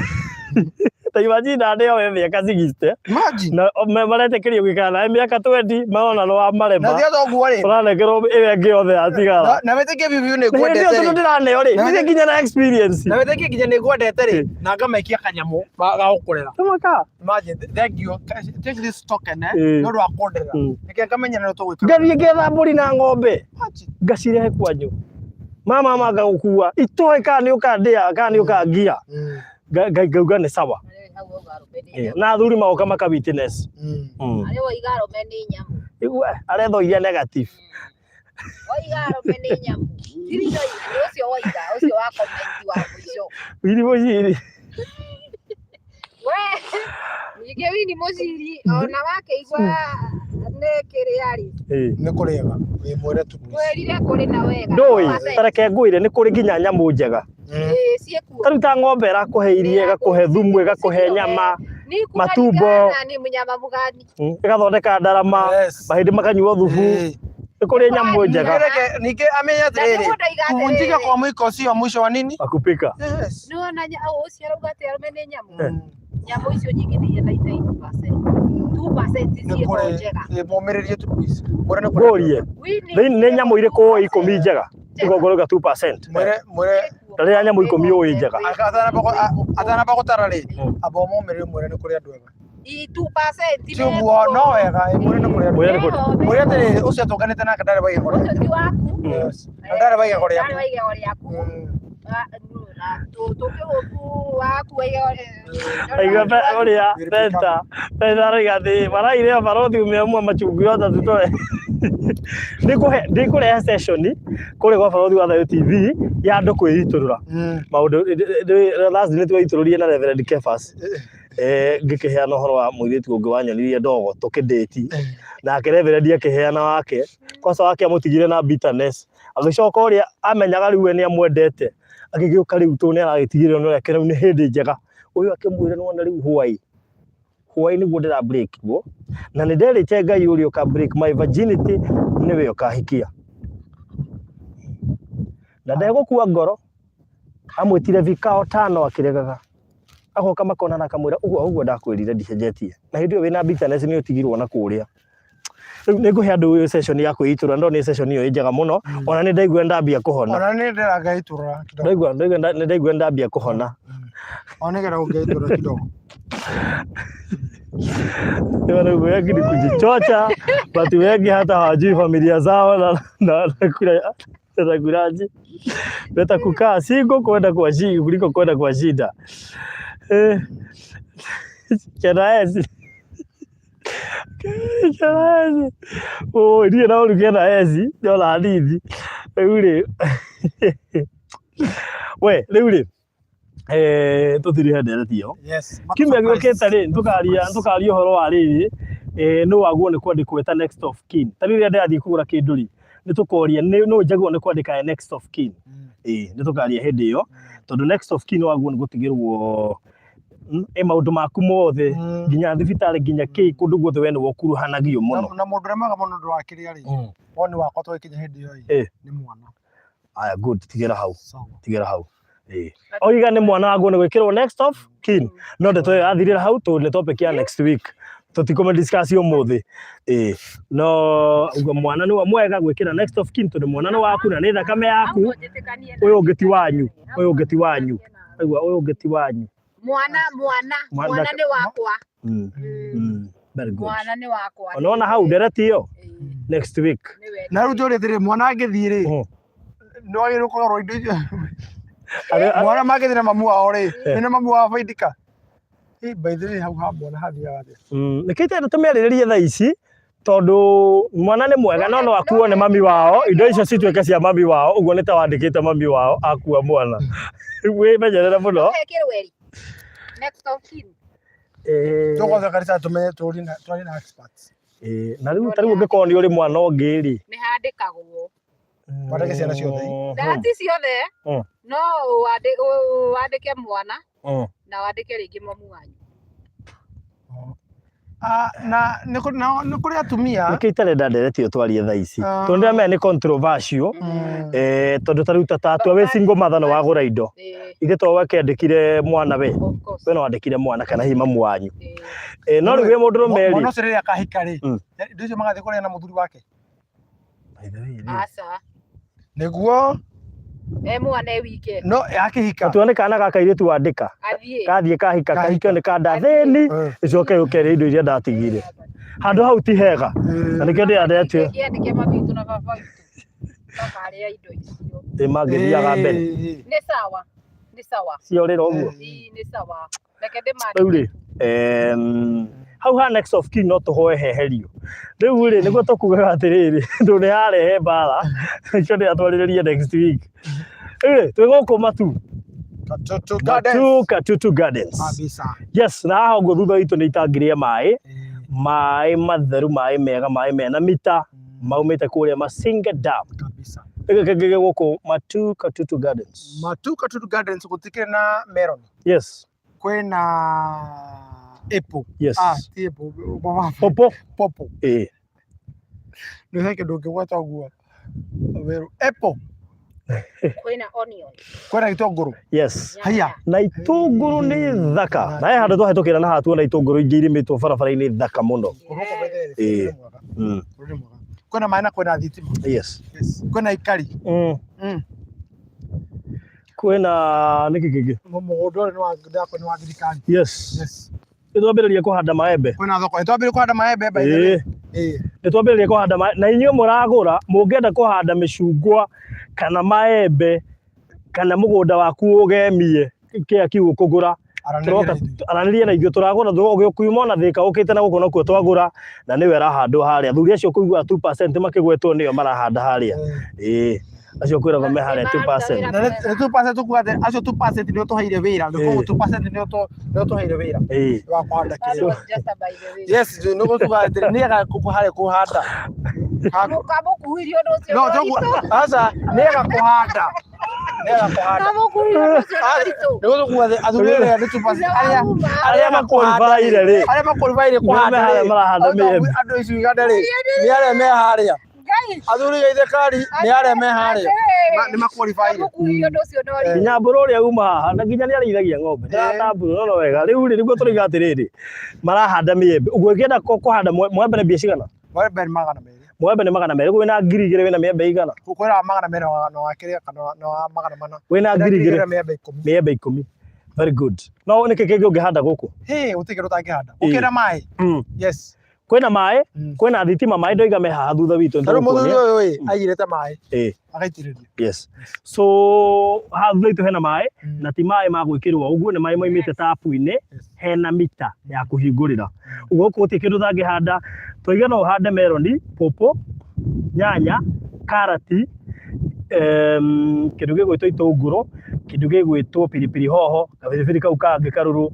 Imagine ade oe miaka 60. Imagine. Na marete kirio gikana miaka 20 maona no amarema. Na thia thoguo ri. Uranekero iwe ngiothe atigara. Na wete ke bibiu ni kwendete ri. Ndio ndirane ri. Ndio nginya na experience. Na wete ke nginya ni kwendete ri. Na ngamaikia kanyamu ga gukurera. Tumaka. Imagine thank you. Take this token no ndo akonderera. Nike ngamenya no tugwika. Ngathie getha mburi na ng'ombe. Ngacire kwanyu. Mama magagukua. Itoe kana ukandia kana ukangia. Ngauga ni sawa. Na thuri maoka maka witness. Arewo igaro meni nyamu. Igwe aretho ia negative. Igaro meni nyamu. Iri no ucio woiga ucio wa comment wa mwisho. Wini mociri. We Wini mociri ona wake igwa ne kiriari. Ni kurega wi mwere tu. Werire kuri na wega. Ndoi tareke ngwire ni kuri nginya nyamu njega. Ciekuo. Taruta ng'ombe ĩrakuhe iria ĩgakuhe thumu ĩgakuhe nyama matumbo ni munyama mugani ĩgathondeka ndarama mahĩndĩ makanyuo thubu nĩ kũrĩ nyamũ njega ningĩ amenya atĩrĩrĩ kuvunjika kwa mwiko ũcio mwisho wa nini akupika no na ũcio arauga atĩ arũme nĩ nyamũ icio nyingĩ nĩ 2% ciĩho njega mũmĩrĩrie tu please ngorie nĩ nyamũ irĩkũ 10 njega igongoroga 2% mwere rĩrĩa nyamũ 10 ũĩ njega atanamba gũtara rĩ amba mũmĩrĩrie mwere nĩ kũrĩ andũ ega 2% tiguo no wega mwere nĩ kũrĩ andũ ega mwere atĩrĩrĩ ũcio tũnganĩte nake ndarĩ waigego ũcio ti waku ndarĩ waigego rĩaku Aiga Beta raigathi maraire barothi umeamua machungu yote tutoe ndikurehe session kuri gwa barothi wa Thayo TV ya andu kwihiturura maundu last night waitururie na Reverend Kefas ngikiheana uhoro wa muiritu ungi wanyonirie ndogo tukidate nake Reverend akiheana wake kosa wake amutigire na bitterness agicoka uria amenyaga riu ni amwendete agigiuka riu tu ni aragitigire no yake ni hindi njega uyu akimwira no na riu Huai ni ndira break go na ni nderite Ngai uri uka break my virginity niwe ukahikia na ndegukua ngoro amwitire vikao 5 akiregaga agoka makona na kamwira uguo ndakwirire ndicenjetie na hindi yo wina bitterness ni utigirwo na kuria niguhe andu session ya kwitura ndo ni session iyo njega muno ona ni ndaigua ndambia kuhona ona ni ndira ngaitura kidogo ndaigua ndambia kuhona ona ngera ngaitura kidogo Wana wengi ni kujichocha watu wengi hata hawajui familia zao na kuraji beta kukaa single kwenda kwa shida kuliko kwenda kwa shida Keraezi ndiye na uri Keraezi ndola hadithi ule we ule tuthiri hende tio yes kimwe gukita ri ntukaria horo wa riri no waguo ni kwandikwo eta next of kin tarire ndathi kugura kindu ri ni tukoria no njagwo ni kwandika next of kin ni tukaria hindi iyo tondu next of kin waguo ni gutigirwo maundu maku mothe nginya thibitari nginya ki kundu guothe we ni wokuruhanagio muno na mundu remaga muno ndu wakiria ri woni wakwa twikinya hindi iyo ni mwana aya good tigera hau oiga ni mwana waguo ni gwikirwo next of kin no ndeto athirira hau tu ni topic ya next week tutikome discuss umuthi no mwana ni wa mwega gwikira next of kin tu mwana ni waku na ni thakame yaku uyu ungiti wanyu aigua uyu ungiti wanyu mwana ni wakwa very good mwana ni wakwa unaona hau ndereti iyo next week na ruto rethire mwana angithii ri no agiru korwo indo icio mwana magithira mamu wao ri ni mamu wa faidika by the way hau ha mwana hathiaga nikite tumeriririe tha ici tondu mwana ni mwega no akuo ni mami wao indo icio citweke cia mami wao uguo ni ta wandikite mami wao akua mwana we menyerera muno next of kin tugoza kanisa tumenye turi na experts na riu tariu ngikorwo ni uri mwana ungi ri ni handikagwo wadake ciana ciothe ndati ciothe no wandike mwana na wandike ringi mamu wanyu na nä kå rä atumia nä kä itarenda ndereti å twarie thaa ici tondå ndä amenya nä controversial tondå tarä u tatatwa wä single mother no wagå ra indo ithe to wakäandä kire mwana we we no wandä kire mwana kana hi mamu wanyu no rä u wä må ndå rå meri mwana å rä rä akahika rä indo icio magathä kå rä a na må thuri wake nä guo mwana wike no akä hika tuone kana gaka irä tu wandä ka gathiä kahika kahikio nä kanda thäni ä coke å kä rä indo iria ndatigire handå hau ti hega na nä kä ndä andetio ä mangä thiaga mbere ciorä ra å guo rä u rä hau ha next of kin no tå hoe heherio rä u rä nä guo tå kugaga atä rä rä ndå nä harehe mbara icio nä atwarä rä rie next week rä u rä twä gå kå matu Katutu Gardens yes na haha å guo thutha witå nä itangä rä maä matheru maä mega maä mena mita maumä te kå rä a Masinga Dam gä gä gå kå Matu Katutu Gardens gå tikä na melon yes kwä na apple yes ti apple popo nä he kä ndå ngä gweta guo apple kwä na itångå rå yes haya na itångå rå nä thaka na handå twahätå kä ra na hatuona itångå rå ingä irimä two barabara-inä thaka må no kwä na maä na kwä na thitima yes kwä na ikari kwä na nä kä kä ngä må gå ndå nä wa thirikari yes nä twambä rä rie kå handa maembe kwä na thoko nä twambä rä kå handa maembe nä twambä rä rie kå handa na inyuä må ragå ra må ngä enda kå handa mä cungwa kana maembe kana må gå nda waku å gemie kä a kiugo kå gå ra aranä rie na ithuä tå ragå ra å gä kuma na thä ka å kä te na gå kå nakuo twagå ra na nä we arahandwo harä a thuri acio kå igua 2% makä gwetwo nä o marahanda harä a acio kwä ragwo me harä a 2% nä 2% tå kuga acio 2% nä o tå heire wä ra nä 2% nä o tå heire wä ra wa kå handa kä yes nä gå tuga nä ega kå harä kå handa aca nä ega kå handa nä gå tå kuga athuri ä nä 2% arä a makwalibaire kå handa andå icio igana rä nä arä a me harä a athuri gaithekari nä arä a me harä a nä makwalibaire nginya mbå rå å rä a uma haha na nginya nä arĩithagia ng'ombe ndatambå no wega rä u rä nä guo tå rä atä rä rä marahanda mä embe å guo kä enda kå handa mwembe nä mbia cigana mwembe nä magana merä mwembe nä magana merä gwä na ngiri igä rä wä na mä embe igana kwä na magana merä no wakä kana no magana mana wä na ngiri igä rä mä embe 10 very good no nä kä kä ngä å ngä handa gå kå gå tä kä rå tangä handa gå kä na maä yes kwä na maä kwä na thitima maä ndoiga me haha thutha witå tarä må thuri å yå aigä te maä agaitä rä ria yes so haha thutha witå hena maä na ti maä ma gwä kä rwo å guo nä maä maumä te tapu-inä hena mita ya kå hingå rä ra å guo gå tä kä ndå thangä handa twaigana no hande meroni popo nyanya karati kä ndå gä gwä two itångå rå kä ndå gä gwä two piripiri hoho gabiribiri kau kangä karå rå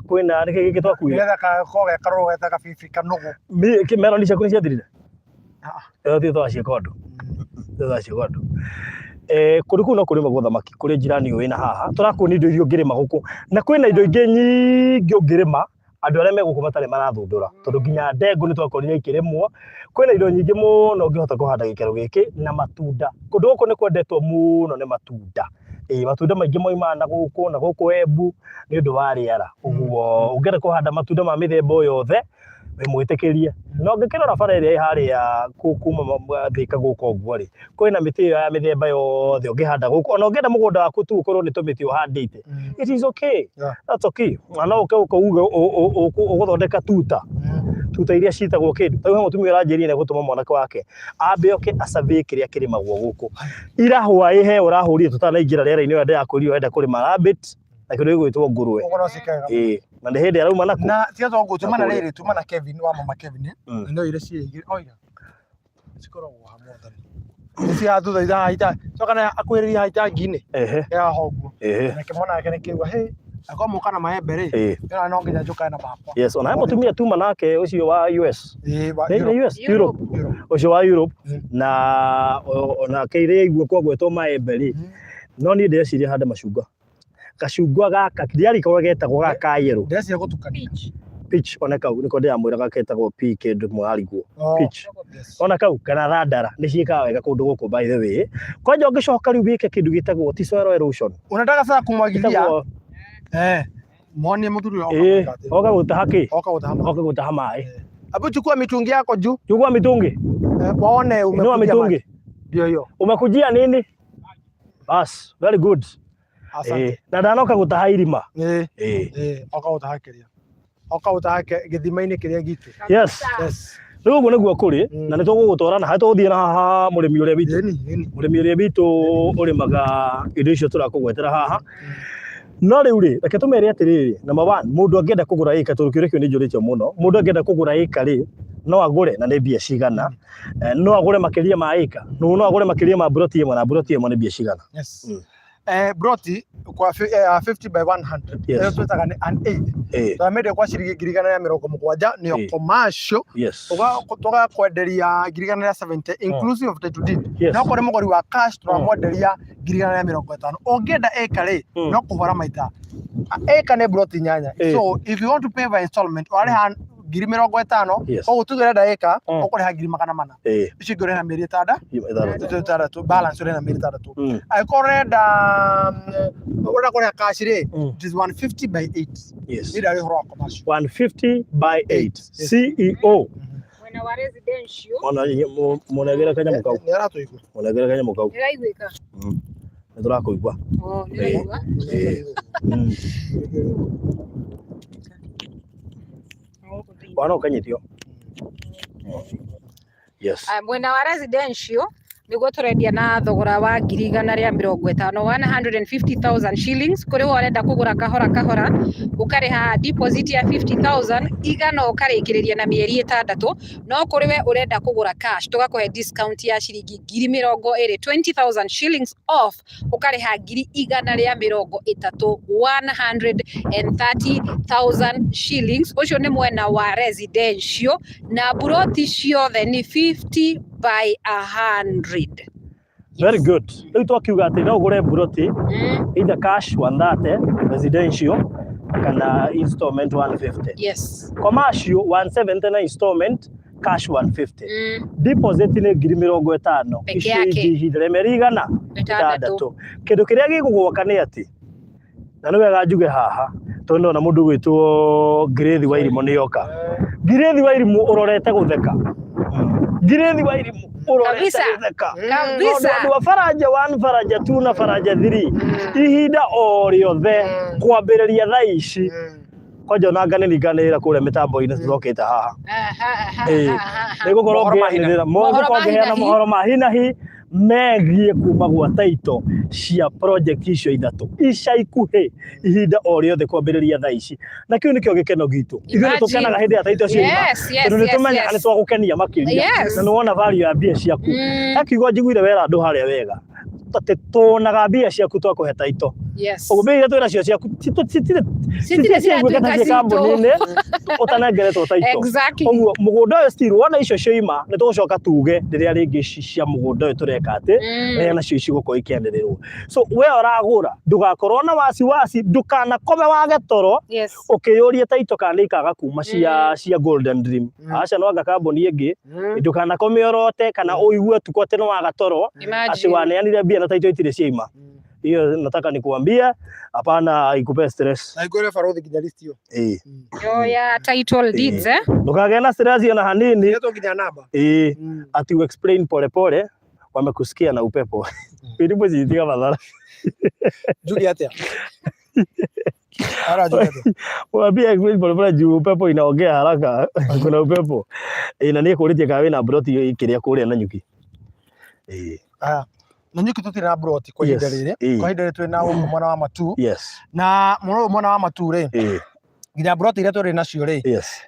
kwä na nä kä gä kä twakuire karå geta gabibiri kanågå meroni ciaku nä ciathirire ä twaciäka andå twaciäka andå kå rä kå u no kå rä magwo thamaki kå rä njirani å wä na haha tå rakuonia indo iria å ngä rä ma gå kå na kwä na indo ingä nyingä å ngä rä ma andå arä a megå kå matarä marathå ndå ra tondå nginya ndengå nä twakorire ikä rä mwo kwä na indo nyingä må no å ngä hota kå handa gä kero gä kä na matunda kå ndå gå kå nä kwendetwo må no nä matunda matunda maingä maumaga na gå kå Embu nä å ndå wa rä ara å guo å ngä enda kå handa matunda ma mä themba å yothe mwä tä kä rie no ngä kä rora bara ä rä a ä harä a kuma thä ka gå ka å guo rä kwä na mä tä ä yo ya mä themba yothe å ngä handa gå kå ona å ngä enda må gå nda waku tu å korwo nä tå mä tä å handä te it is okay that's okay no å ke å kauga å gå thondeka tuta iria citagwo kä ndå tau he må tumia å ranjä rie nä gå tå ma mwanake wake ambe oke acabä kä rä a kä rä magwo gå kå ira hwaä he å rahå rire tå tanaingä ra rä era-inä yo ndä enda kå rä ma na kä ndå gä gwä two ngå rwe na nä hä ndä arauma naku na tiga to tuma na rä tuma na Kevin wa mama Kevin no ire ciä oiga cikoragwo hamwe thani nä cia thutha ithaa coka na akwä rä ria haita nginä ya hoguo na kä mwana yake nä kä igua hä akwa må kana maembe rä ä no nginya njå kae na bakwa yes ona he må tumia tuma nake å cio wa US Europe å cio wa Europe na onake ire igua kwa gwetwo maembe rä no niä ndeciria hande macungwa gacungwa gaka ndiarikagwo getagwo gaka yerå ndeciria gå tukania pitch ona kau niko ndĩramwĩraga ketagwo P kĩndũ mũhariguo pitch Yes. ona kau kana thandara nĩ ciĩkaga wega kũndũ gũkũ by the way kwanja ũngĩcoka rĩu wĩke kĩndũ gĩtagwo ti soil erosion Unataka sasa kumwagilia? gĩtagwo Muone mũthuri oka gũtaha kĩ oka gũtaha. oka gũtaha maĩ Abu chukua mitungi yako juu. chukua mitungi Waone inua mitungi Ndio hiyo. umekujia nini bas very good Asante. na ndanoka gũtaha irima Oka gũtaha kĩrĩa. Oka gũtaha gĩthima-inĩ kĩrĩa gitu. yes rĩu ũguo nĩguo kũrĩ na nĩ tũgũgũtwarana harĩa tũgũthiĩ na haha mũrĩmi ũrĩa witũ mũrĩmi ũrĩa witũ ũrĩmaga indo icio tũrakũgwetera haha no rĩu rĩ reke tũmere atĩrĩrĩ number 1 mũndũ angĩenda kũgũra ĩka tondũ kĩũria kĩu nĩ njũrĩtio mũno mũndũ angĩenda kũgũra ĩka rĩ no agũre na nĩ mbia cigana no agũre makĩria ma ĩka no agũre makĩria ma broti ĩmwe na broti ĩmwe nĩ mbia cigana broti kwa 50 by 100 Yes. twetaga nĩ an 8 twamende kwa ciringi 170 nĩyo commercial tũgakwenderia 170 inclusive of title deed no kũrĩ mũgũri wa cash tũramwenderia 150 ũngĩenda ĩka rĩ no kũhũra maita ĩka nĩ broti nyanya so if you want to pay by installment warĩha 50,000 koguo tuge ũrenda ĩka ũkũrĩha 400 icio ingĩ ũrĩha mĩeri ĩtandatũ balance ũrĩha mĩeri ĩtandatũ angĩkorwo ũrenda kũrĩha cash rĩ it is 150 by 8 nĩ ndarĩ ũhoro wa commercial 150 by 8 CEO Mwena wa residential ona mũnegere kanyamũ kau nĩ aratũigua mũnegere kanyamũ kau ndĩraiguĩka nĩ tũrakũigua ndĩraigua wana ũkanyitio yes mwena wa residential niguo turendia na thogora wa 150 150,000 shillings kuri wo urenda kugura kahora ukariha deposit ya 50,000 igana ukarikiriria na mieri 6 no kuri we urenda kugura cash tugakuhe discount ya shilingi 20,000 shillings off ukariha 130 130,000 shillings ucio ni mwena wa residential na buroti ciothe ni 50 by 100. Very good. Rĩu twakiuga atĩ no ũgũre buroti either cash 130 residential kana installment 150. Yes. Commercial 170 na installment cash 150. Deposit nĩ 50,000. Peke yake. Ihinda rĩa mĩeri igana 6. Kĩndũ kĩrĩa gĩgũgũoka nĩ atĩ na nĩ wega njuge haha tondũ ona mũndũ gwĩtwo Grace Wairimũ nĩ yoka. Grace Wairimũ ũrorete gũtheka. Grace Wairimũ ũrorete gũtheka. Kabisa. Andũ a Faraja 1, Faraja 2 na Faraja 3 ihinda o rĩothe kwambĩrĩria thaa ici kwanja ona nganĩra kũrĩa mĩtambo-inĩ tũrokĩte haha. Nĩ gũkorwo ngĩanĩrĩra mohoro ma hi na hi megiĩ kuma gwa taito cia project icio ithatũ ica ikuhĩ ihinda o rĩothe kwambĩrĩria thaa ici na kĩu nĩkĩo gĩkeno gitũ ithuĩ nĩ tũkenaga hĩndĩ ya taito ciuma tondũ nĩ tũmenyaga nĩ twagũkenia makĩria na nĩ wona value ya mbia ciaku akiuga njiguire wera andũ harĩa wega atĩ tuonaga mbia ciaku twakũhe taito ũguo mbia iria twĩ nacio ciaku citigwĩka kambuni-inĩ ũtanengeretwo taito ũguo mũgũnda ũyũ still wona icio cioima nĩ tũgũcoka tuge rĩrĩa rĩngĩ cia mũgũnda ũyũ tũreka atĩ rĩrĩa nacio cigũkorwo ikĩendererwo so we ũragũra ndũgakorwo na wasiwasi ndũkanakome wage toro ũkĩyũria taito kana ikaga kuma cia Golden Dream aca no anga kambuni ĩngĩ ndũkanakome orote kana ũigue tuko atĩ nĩ waga toro atĩ waneanire mbia na taito itirĩ ciaima. Hiyo nataka nikuambia hapana ikupe stress. Na iko ile farodhi kinya list hiyo. Yo ya title deeds Ndukage na stress na hanini. Yeto kinya namba. Ati u explain pole pole wamekusikia na upepo. Ndipo zitika madhara. Julieta. Ara Julieta. Waambia explain pole pole juu upepo inaongea haraka. Kuna upepo. Na niĩ kũrĩtie kawe na broti ikiria kũrĩa na nyuki. Na nyuki tutire na broti kwa ihinda rĩrĩ kwa ihinda rĩrĩ twĩ na mwana wa matu na mwana wa matu rĩ nginya broti iria tũrĩ nacio rĩ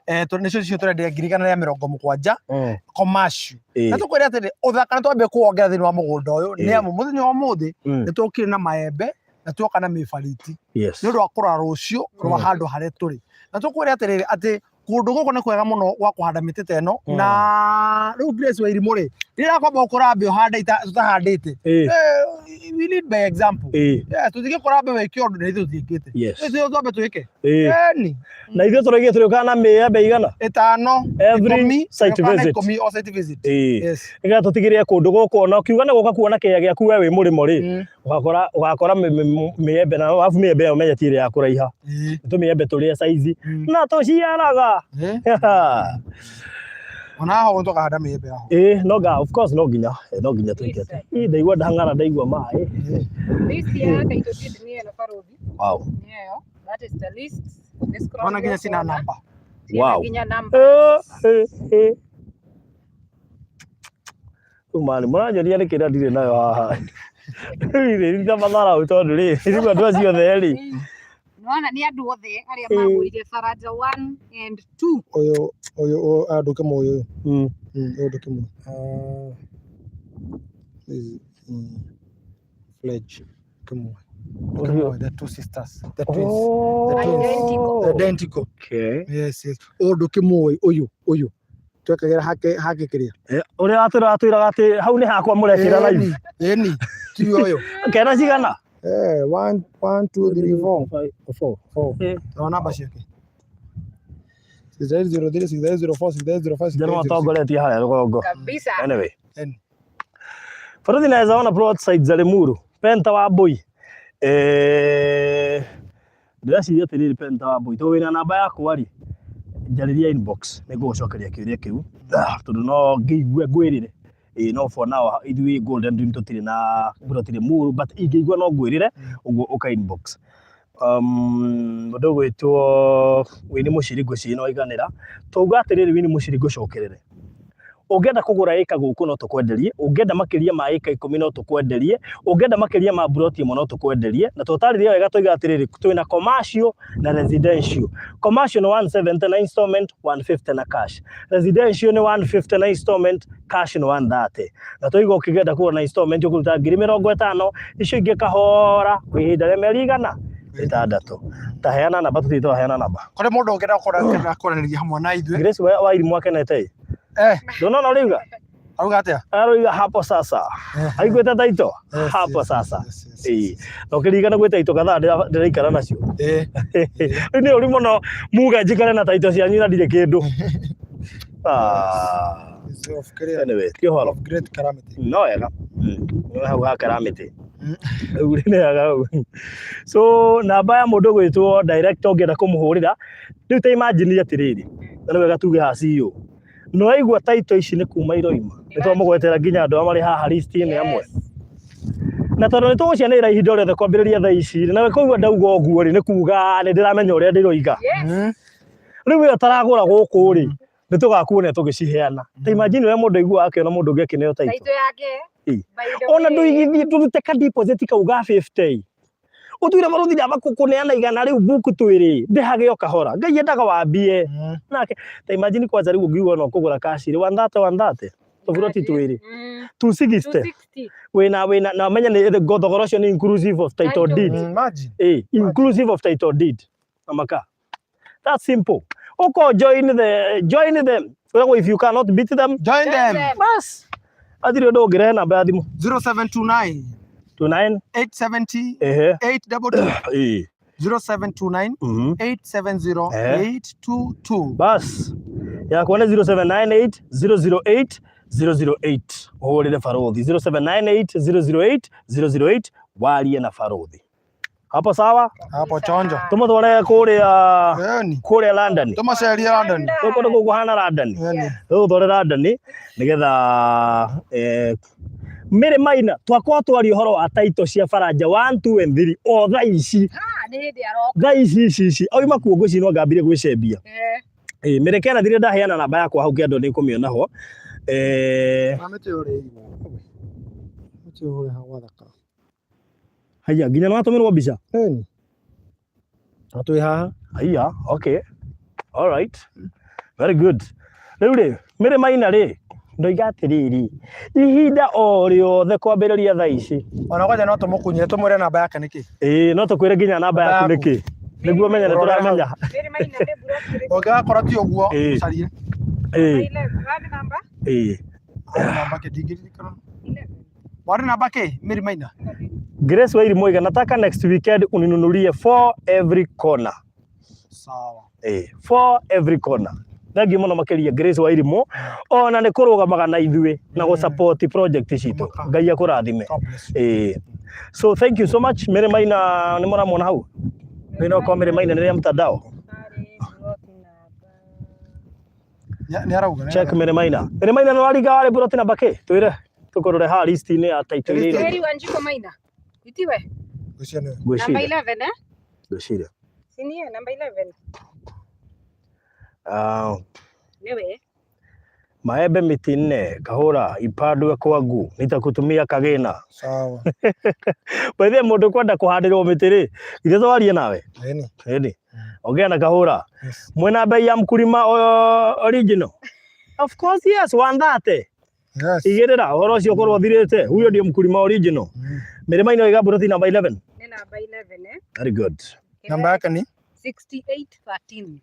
nĩcio cio tũrendia 170 commercial na tũkwĩra atĩrĩ ũthaka nĩ twambie kuongerera thĩinĩ wa mũgũnda ũyũ nĩ amu mũthenya wa ũmũthĩ nĩ tũkire na maembe na tuoka na mĩbariti nĩ ũndũ wa kũrora rũciũ rwa handũ harĩa tũrĩ na tũkwĩra atĩrĩ atĩ kundu guku ni kwega muno gwa kuhanda miti teno na riu Grace wa Irimũ ri rira kwamba ukurambe uhande tutahandite we lead by example tutige kurambe weke undu ni tuthikite icio twambe twike ni na ithuĩ tũraigire tũrĩũkaga na mĩembe igana 5 every site visit o site visit nĩgetha tũtigĩrĩre kũndũ gũkũ ona ũkiuga nĩ gũka kuona kĩea gĩaku we wĩ mũrĩmo rĩ ũgakora mĩembe na wabu mĩembe ĩyo menya ti ĩrĩa ya kũraiha nĩ tũmĩembe tũrĩa saizi na tũciaraga ona ho ndo kahanda mĩembe aho no of course no nginya twĩkĩte ndaigua ndang'ara ndaigua maĩ list ya taito deed ni eno Farodhi wow nio that is the list ona nginya sina namba wow nginya namba mani mũranyonia nĩ kĩrĩa ndirĩ nayo haha rĩ nda mathara ũtondũ rĩ rĩu andũ acio therĩ nona ni andu othe aria magurire Faraja 1 and 2 oyo anduke moyo anduke moyo Fledge come on the two sisters the twins identical okay yes anduke moyo oyo twekagera hake kiria uria atwiraga ati hau ni hakwa murekira live ni ti oyo kena cigana 1 2 3 4 no namba ciake 6003604 jana mtongoretie haya rũgongo kabisa anyway Farodhi naweza ona broadside za Limuru Penta wa Mbui ndĩreciria atĩrĩrĩ Penta wa Mbui tondũ wĩna namba yakwa rĩ njarĩria inbox nĩngũgũcokeria kĩũria kĩu tondũ no ngĩigua ngwĩrĩre no for now ithuĩ Golden Dream tũtirĩ na Limuru but ingĩigua no ngwĩrĩre ũguo ũka inbox mũndũ gwĩtwo Winnie Mũciri ngwĩciria waiganĩra twauga atĩrĩrĩ Winnie Mũciri ngũcokerere ũngĩenda kũgũra ĩka gũkũ no tũkwenderie ũngĩenda makĩria ma ĩka 10 no tũkwenderie ũngĩenda makĩria ma broti ĩmwe no tũkwenderie na tũtarĩria wega tũiga atĩrĩrĩ twĩna commercial na residential commercial ni 170 na installment 150 na cash residential ni 150 na installment cash ni 130 na tũiga ũkĩgenda kũgũra na installment ũkũruta 50,000 icio ingĩ kahora kwa ihinda rĩa mĩeri igana 6 taheana namba tũthiĩ heana namba kore mũndũ ũngĩenda kũranĩria hamwe na ithuĩ Grace wa Irimũ akenete ndona no riuga auga atia aroiga hapo sasa aigweta taito hapo sasa no kĩririkana gwĩ taito kadhaa ndĩraikara nacio nĩ ũri mũno muga njikare na taito cianyu na ndirĩ kĩndũ anyway kĩhoro great calamity no wega no hau ha calamity uri nĩ wega so namba ya mũndũ gwĩtwo director ũngĩenda kũmũhũrĩra rĩu ta imagine atĩrĩrĩ na nĩ wega tuge ha CEO no aigua taito ici nĩ kuma iroima nĩ twamũgwetera nginya andũ marĩ haha list-inĩ amwe na tondũ nĩ tũgũcianĩrĩra ihinda rĩothe kwambĩrĩria thaa ici na kũigua ndauga ũguo rĩ nĩ kuga nĩ ndĩramenya ũrĩa ndĩroiga rĩu ĩyo taragũra gũkũ rĩ nĩ tũgakuona tũgĩciheana ta imagine ũrĩa mũndũ aiguaga akĩona mũndũ ũngĩ akĩneo taito yake ona ndũigithie tũrute ka deposit kauga 50 utuire Farodhi ndaba kukuneana igana riu buku twiri ndihage o kahora ngai endaga wambie nake ta imagine kwanza riu ngiuga no kugura cash ri 130 tofuroti twiri 260 wena na menya ni the thogora cio ni inclusive of title deed imagine inclusive of title deed amaka that's simple oko join them so if you cannot beat them join them bas adire ndo ngire namba ya thimu 0729 870 822 0729 870 822 bas ya kuona 0798 008 uhurire Farodhi 0798 008 warie na Farodhi hapo sawa hapo chonjo tumutware kuria London tumaceria London tuko kuhana London tuthore London nigetha Mary Maina twakwa twari uhoro wa taito cia Faraja 1 2 and 3 o thaa ici nĩ hĩndĩ aroka thaa ici oima kuo ngũcinwo ngambire gwĩcembia merekera thire ndaheana namba yakwa hau kĩando nĩ kũmĩona ho haya nginya no atũmĩrwo mbica atwĩ haha haya okay all right very good rĩu rĩ Mary Maina rĩ ndoiga atĩrĩrĩ ihinda o rĩothe kwambĩrĩria thaa ici ona kwaja no tũmũkunyire tũmwĩre namba yake nĩkĩ no tũkwĩre nginya namba yaku nĩkĩ niguo menye nä tå ramenya Ũngĩgakora ti ũguo carie. Namba kĩ ndingĩririkana. Warĩ namba kĩ Mary Maina? Grace Wairimu nataka next weekend uninunulie 4 every corner. Sawa. 4 every corner. Thank you muno makiria Grace Wairimu ona nä kå rå gamaga na ithuĩ na gå support project citå. Ngai akå rathime. So thank you so much. Mary Maina nä mũramwona hau no kwa Mary Maina nä rä mtandao Nĩ arauga. check Mary Maina nä wariga warä buroti namba kä twĩre tũkũrore ha list-inĩ ya title ĩrĩ. Heri Wanjiko Maina. Itiwe. Ũcio nĩ. Number 11 Gwĩciria. Si ni number 11. Niwe. Maembe miti nne kahũra ipandwe kwangu nitakutumia kagĩna. Sawa. Baithe mũndũ kwenda kũhandĩrwo mĩtĩ rĩ ithe twarie nawe. Ĩni. Ongea na kahũra. Mwena bei ya mkulima original. Of course yes 130. Yes. Igĩrĩra ũhoro ũcio ũkorwo thirĩte huyo ndio mkulima original. Mary Maina oiga buroti number 11. Ni number 11 Very good. Namba yake ni 6813.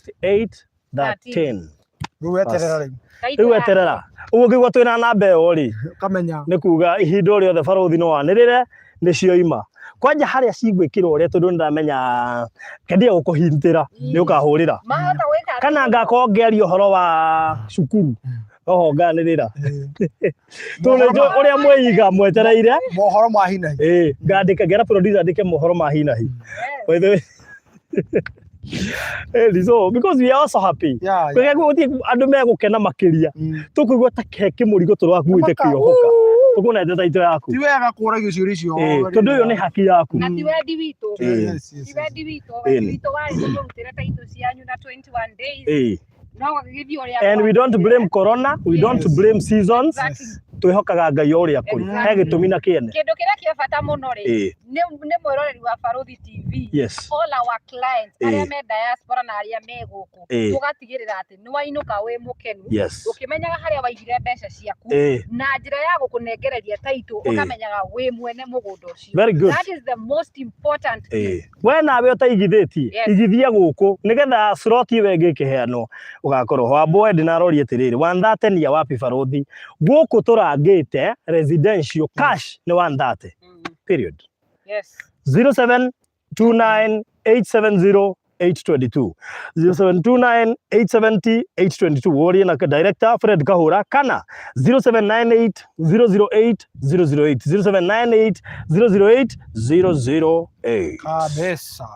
6813. Rĩu eterera rĩu. Rĩu eterera. Ũguo ngĩgua twĩna namba ĩyo rĩ. Kamenya. Nĩ kuga ihinda o rĩothe barothi no wanĩrĩre nĩcioima. Kwanja harĩa cigwĩkĩrwo ũrĩa tondũ nĩndamenya kendia gũkũhintĩra nĩ ũkahũrĩra. Kana ngakorwo ngĩaria ũhoro wa cukuru. Oho nganĩrĩra. Tũrĩ ũrĩa mwĩiga mwetereire. Mohoro ma hi na hi. Ngandĩka ngera producer andĩke mohoro ma hi na hi. By the way. So because we are also happy. Kwega gũthiĩ andũ megũkena makĩria. Tũkũigua ta keke mũrigo tũrakuĩte kĩohoka. Tũkũna ndeta ito yaku. Ti wega kũragia ciũria icio. Tondũ ũyũ nĩ haki yaku. Na ti wendi witũ. Ti wendi witũ. Witũ warĩ kũmũrutĩra taito cianyu na 21 days. And we don't blame corona, we don't blame seasons. Twĩhokaga Ngai ũrĩa kũrĩ. He gĩtũmi na kĩene. Kĩndũ kĩrĩa kĩa bata mũno rĩ nĩ mwĩroreri wa Barothi TV. Yes. All our clients arĩa me diaspora na arĩa me gũkũ tũgatigĩrĩra atĩ nĩ wainũka wĩ mũkenu ũkĩmenyaga harĩa waigire mbeca ciaku na njĩra ya gũkũnengereria taitũ ũkamenyaga wĩ mwene mũgũnda ũcio. Very good. That is the most important thing. We nawe ũtaigithĩtie igithia gũkũ nĩgetha slot ĩyo ĩngĩkĩheanwo ũgakorwo Wambũe ndĩnaroria atĩrĩrĩ 130 ni ya wapi Barothi gũkũ tũrangĩte residential cash ni 130 period. Yes. 0729870822 0729870822 worie na director Fred Kahura kana 0798008008 0798008008 kabisa.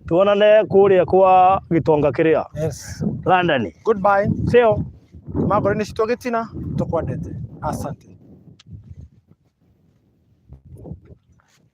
Tuonane kũrĩa kwa Gitonga kĩrĩa. Yes. London. Goodbye. Seo. Magoreni citwagĩtina tũkwendete. Asante.